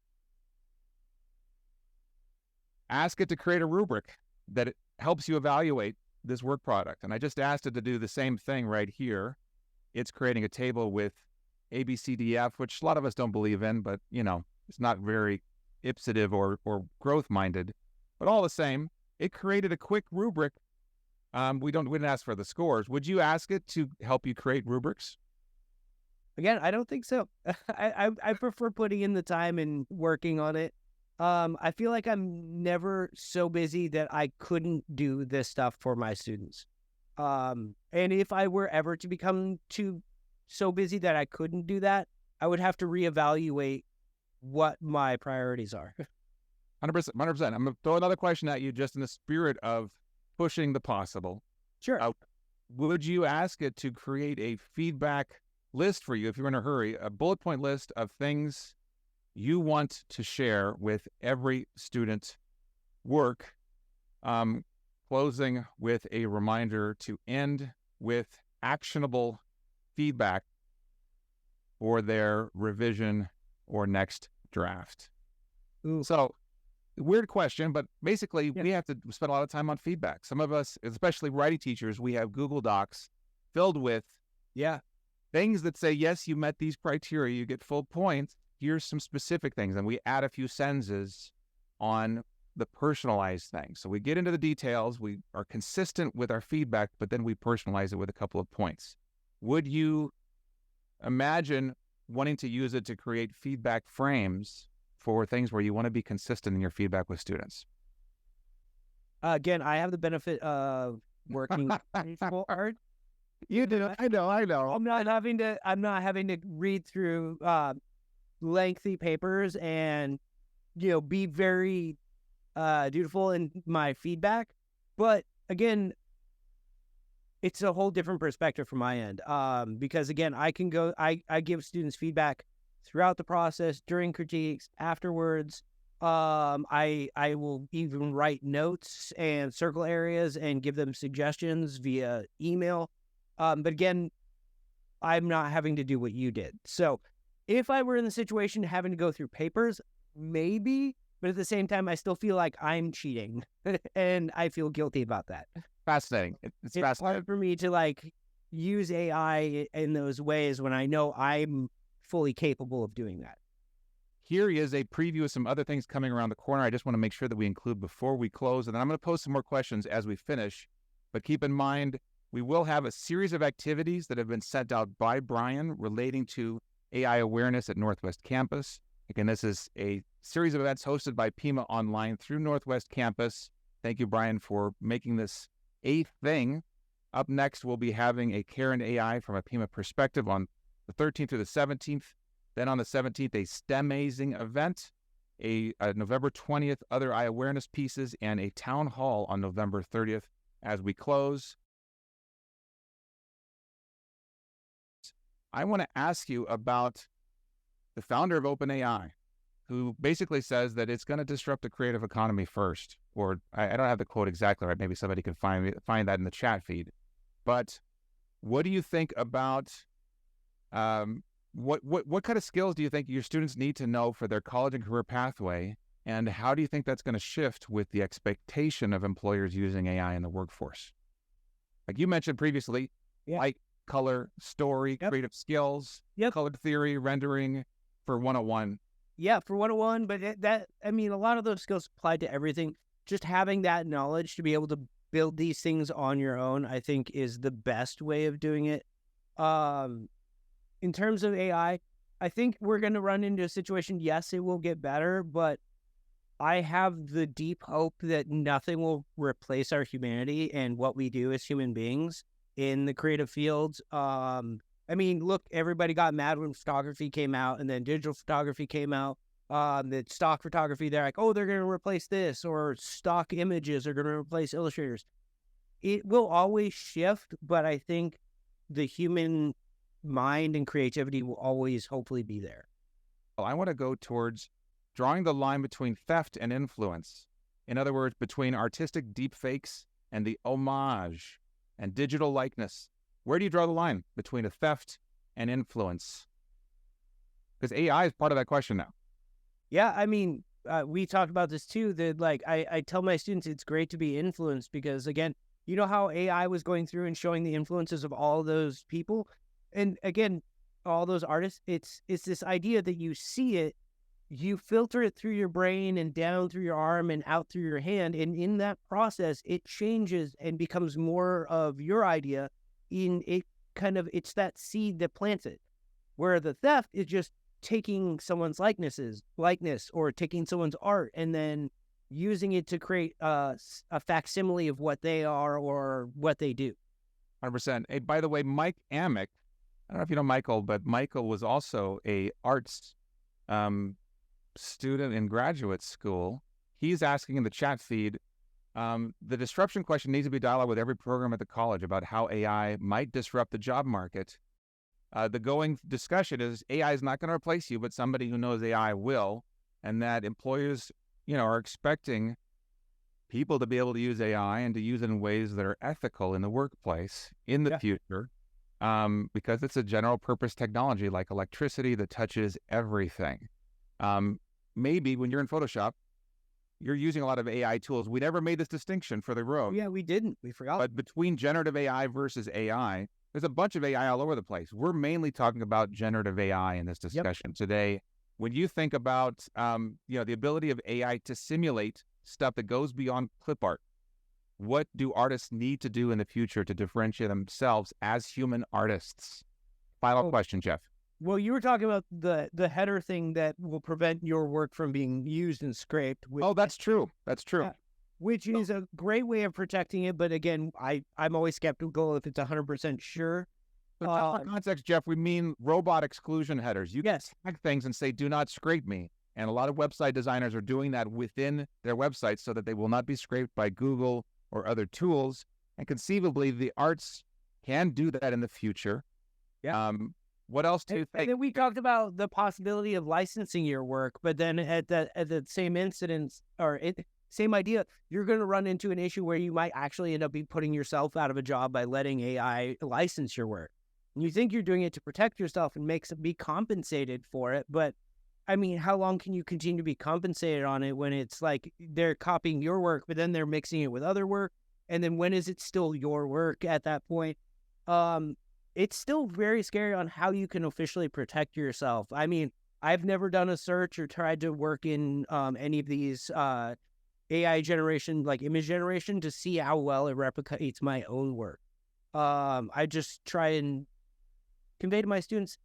it to create a rubric that it helps you evaluate this work product? And I just asked it to do the same thing right here. It's creating a table with A, B, C, D, F, which a lot of us don't believe in, but, it's not very ipsative or growth-minded. But all the same, it created a quick rubric. We didn't ask for the scores. Would you ask it to help you create rubrics? Again, I don't think so. I prefer putting in the time and working on it. I feel like I'm never so busy that I couldn't do this stuff for my students. And if I were ever to become so busy that I couldn't do that, I would have to reevaluate what my priorities are. 100%. I'm going to throw another question at you just in the spirit of pushing the possible. Sure. Would you ask it to create a feedback list for you if you're in a hurry, a bullet point list of things you want to share with every student work, closing with a reminder to end with actionable feedback for their revision or next draft? Ooh. So, weird question, but basically we have to spend a lot of time on feedback. Some of us, especially writing teachers, we have Google Docs filled with things that say, yes, you met these criteria, you get full points. Here's some specific things. And we add a few sentences on the personalized things. So we get into the details, we are consistent with our feedback, but then we personalize it with a couple of points. Would you imagine wanting to use it to create feedback frames for things where you want to be consistent in your feedback with students? Again, I have the benefit of working visual art. You do. I know. I'm not having to read through lengthy papers and be very dutiful in my feedback. But again, it's a whole different perspective from my end. Because again, I give students feedback throughout the process, during critiques, afterwards. I will even write notes and circle areas and give them suggestions via email. But again, I'm not having to do what you did. So if I were in the situation having to go through papers, maybe, but at the same time, I still feel like I'm cheating and I feel guilty about that. Fascinating. It's fascinating. Hard for me to use AI in those ways when I know I'm fully capable of doing that. here is a preview of some other things coming around the corner. I just want to make sure that we include before we close, and then I'm going to pose some more questions as we finish. But keep in mind, we will have a series of activities that have been sent out by Brian relating to AI awareness at Northwest Campus. Again, this is a series of events hosted by PimaOnline through Northwest Campus. Thank you, Brian, for making this a thing. Up next, we'll be having a Care in AI from a Pima perspective on the 13th through the 17th. Then on the 17th, a STEMazing event, a November 20th, other eye awareness pieces, and a town hall on November 30th. As we close, I want to ask you about the founder of OpenAI, who basically says that it's going to disrupt the creative economy first. Or I don't have the quote exactly right. Maybe somebody can find that in the chat feed. But what do you think about what kind of skills do you think your students need to know for their college and career pathway? And how do you think that's going to shift with the expectation of employers using AI in the workforce? Like you mentioned previously, light, color, story, creative skills, color theory, rendering for 101. Yeah, for 101, but a lot of those skills apply to everything. Just having that knowledge to be able to build these things on your own, I think, is the best way of doing it. In terms of AI, I think we're going to run into a situation, yes, it will get better, but I have the deep hope that nothing will replace our humanity and what we do as human beings in the creative fields. Look, everybody got mad when photography came out and then digital photography came out. The stock photography, they're like, oh, they're going to replace this, or stock images are going to replace illustrators. It will always shift, but I think the human mind and creativity will always hopefully be there. Well, I want to go towards drawing the line between theft and influence. In other words, between artistic deepfakes and the homage and digital likeness. Where do you draw the line between a theft and influence? Because AI is part of that question now. Yeah, we talked about this too, that I tell my students it's great to be influenced because, again, you know how AI was going through and showing the influences of all those people? And again, all those artists, it's this idea that you see it, you filter it through your brain and down through your arm and out through your hand. And in that process, it changes and becomes more of your idea. It's that seed that plants it. Where the theft is just taking someone's likeness or taking someone's art and then using it to create a facsimile of what they are or what they do. 100%. Hey, by the way, Mike Amick, I don't know if you know Michael, but Michael was also a arts student in graduate school. He's asking in the chat feed, the disruption question needs to be dialogue with every program at the college about how AI might disrupt the job market. The going discussion is AI is not going to replace you, but somebody who knows AI will, and that employers, are expecting people to be able to use AI and to use it in ways that are ethical in the workplace in the future, because it's a general purpose technology like electricity that touches everything. Maybe when you're in Photoshop, you're using a lot of AI tools. We never made this distinction for the road. Yeah, we didn't. We forgot. But between generative AI versus AI, there's a bunch of AI all over the place. We're mainly talking about generative AI in this discussion today. When you think about, the ability of AI to simulate stuff that goes beyond clip art, what do artists need to do in the future to differentiate themselves as human artists? Final question, Jeff. Well, you were talking about the header thing that will prevent your work from being used and scraped. That's true. That's true. Which is a great way of protecting it. But again, I'm always skeptical if it's 100% sure. In context, Jeff, we mean robot exclusion headers. You can tag things and say, do not scrape me. And a lot of website designers are doing that within their websites so that they will not be scraped by Google or other tools. And conceivably, the arts can do that in the future. Yeah. What else do you think? And then we talked about the possibility of licensing your work, but then at the same incidence same idea, you're going to run into an issue where you might actually end up putting yourself out of a job by letting AI license your work. And you think you're doing it to protect yourself and be compensated for it, but how long can you continue to be compensated on it when it's like they're copying your work, but then they're mixing it with other work? And then when is it still your work at that point? It's still very scary on how you can officially protect yourself. I've never done a search or tried to work in any of these AI generation, like image generation, to see how well it replicates my own work. I just try and convey to my students,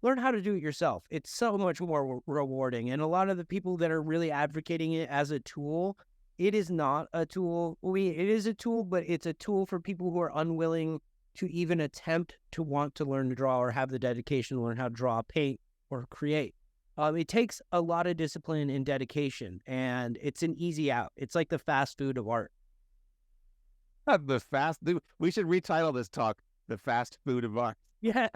learn how to do it yourself. It's so much more rewarding. And a lot of the people that are really advocating it as a tool, it is not a tool. It is a tool, but it's a tool for people who are unwilling to even attempt to want to learn to draw or have the dedication to learn how to draw, paint, or create. It takes a lot of discipline and dedication, and it's an easy out. It's like the fast food of art. We should retitle this talk, The Fast Food of Art. Yeah.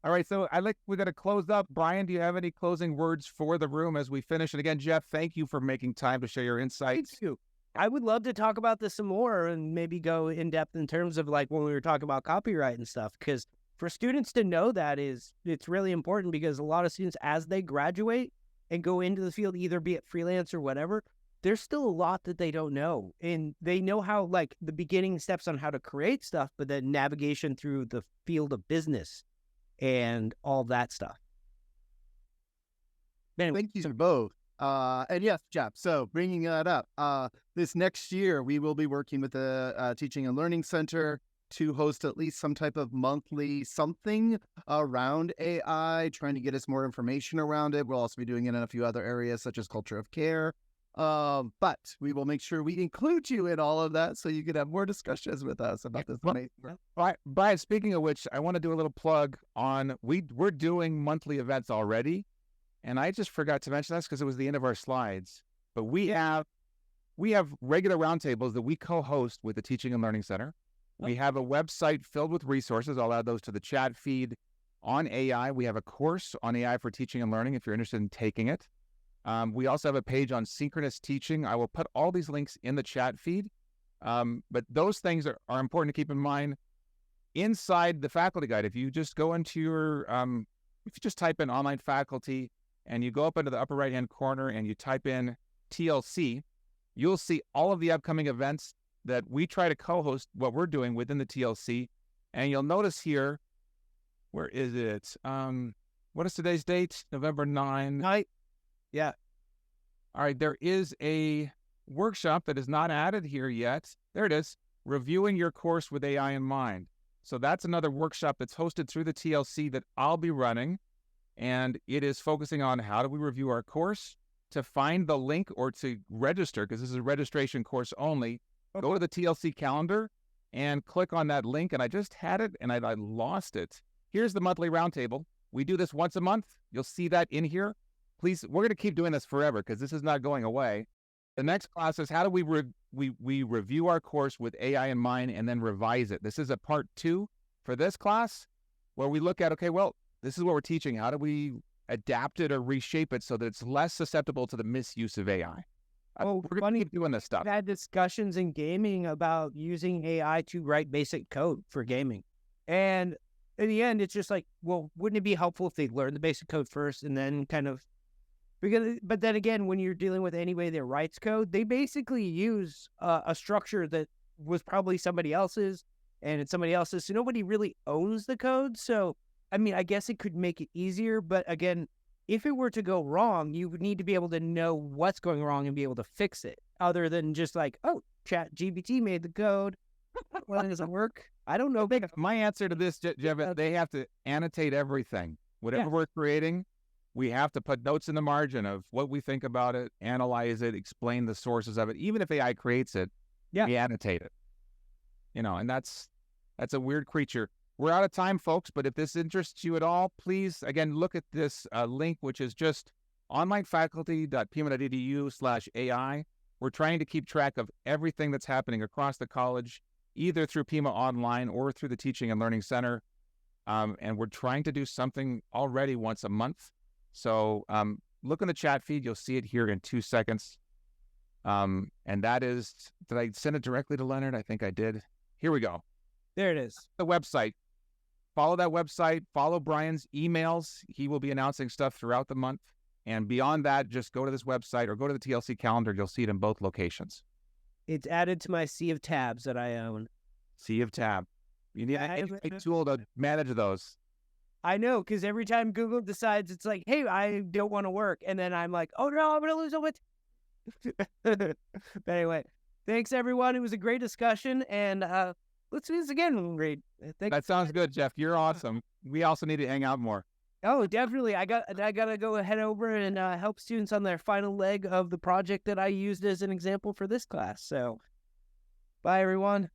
All right, so we got to close up. Brian, do you have any closing words for the room as we finish? And again, Jeff, thank you for making time to share your insights. Thank you. I would love to talk about this some more and maybe go in depth in terms of like when we were talking about copyright and stuff, because for students to know that it's really important, because a lot of students, as they graduate and go into the field, either be it freelance or whatever, there's still a lot that they don't know. And they know how, like, the beginning steps on how to create stuff, but then navigation through the field of business and all that stuff. Anyway, thank you to both. And yes, Jeff, so bringing that up, this next year, we will be working with the Teaching and Learning Center to host at least some type of monthly something around AI, trying to get us more information around it. We'll also be doing it in a few other areas, such as culture of care. But we will make sure we include you in all of that so you can have more discussions with us about this. Brian, speaking of which, I want to do a little plug on, we're doing monthly events already. And I just forgot to mention this because it was the end of our slides. But we have regular roundtables that we co-host with the Teaching and Learning Center. We have a website filled with resources. I'll add those to the chat feed on AI. We have a course on AI for teaching and learning if you're interested in taking it. We also have a page on synchronous teaching. I will put all these links in the chat feed. But those things are important to keep in mind. Inside the faculty guide, if you just go into your, if you just type in online faculty and you go up into the upper right-hand corner and you type in TLC, you'll see all of the upcoming events that we try to co-host what we're doing within the TLC. And you'll notice here, where is it? What is today's date? November 9. Yeah. All right, there is a workshop that is not added here yet. There it is, reviewing your course with AI in mind. So that's another workshop that's hosted through the TLC that I'll be running. And it is focusing on how do we review our course. To find the link or to register, because this is a registration course only, go to the TLC calendar and click on that link. And I just had it and I lost it. Here's the monthly roundtable. We do this once a month. You'll see that in here. Please, we're going to keep doing this forever because this is not going away. The next class is how do we review our course with AI in mind and then revise it. This is a part 2 for this class where we look at, okay, well, this is what we're teaching. How do we adapt it or reshape it so that it's less susceptible to the misuse of AI? We're going to keep doing this stuff. I've had discussions in gaming about using AI to write basic code for gaming. And in the end, it's just like, well, wouldn't it be helpful if they learned the basic code first and then kind of, but then again, when you're dealing with anybody that writes code, they basically use a structure that was probably somebody else's and it's somebody else's. So nobody really owns the code. So, I mean, I guess it could make it easier. But again, if it were to go wrong, you would need to be able to know what's going wrong and be able to fix it, other than just like, oh, ChatGPT made the code. Well, does it work? I don't know. My answer to this, Jeff, they have to annotate everything. Whatever we're creating, we have to put notes in the margin of what we think about it, analyze it, explain the sources of it. Even if AI creates it, we annotate it. And that's a weird creature. We're out of time, folks, but if this interests you at all, please, again, look at this link, which is just onlinefaculty.pima.edu/AI. We're trying to keep track of everything that's happening across the college, either through PimaOnline or through the Teaching and Learning Center. And we're trying to do something already once a month. So look in the chat feed. You'll see it here in 2 seconds. And that is, did I send it directly to Leonard? I think I did. Here we go. There it is. The website. Follow that website. Follow Brian's emails. He will be announcing stuff throughout the month. And beyond that, just go to this website or go to the TLC calendar. You'll see it in both locations. It's added to my sea of tabs that I own. Sea of tab. You need a tool to manage those. I know, because every time Google decides it's like, hey, I don't want to work. And then I'm like, oh no, I'm going to lose all my But anyway, thanks everyone. It was a great discussion. And let's do this again, Reed. That sounds good, Jeff. You're awesome. We also need to hang out more. Oh, definitely. I got to go head over and help students on their final leg of the project that I used as an example for this class. So bye, everyone.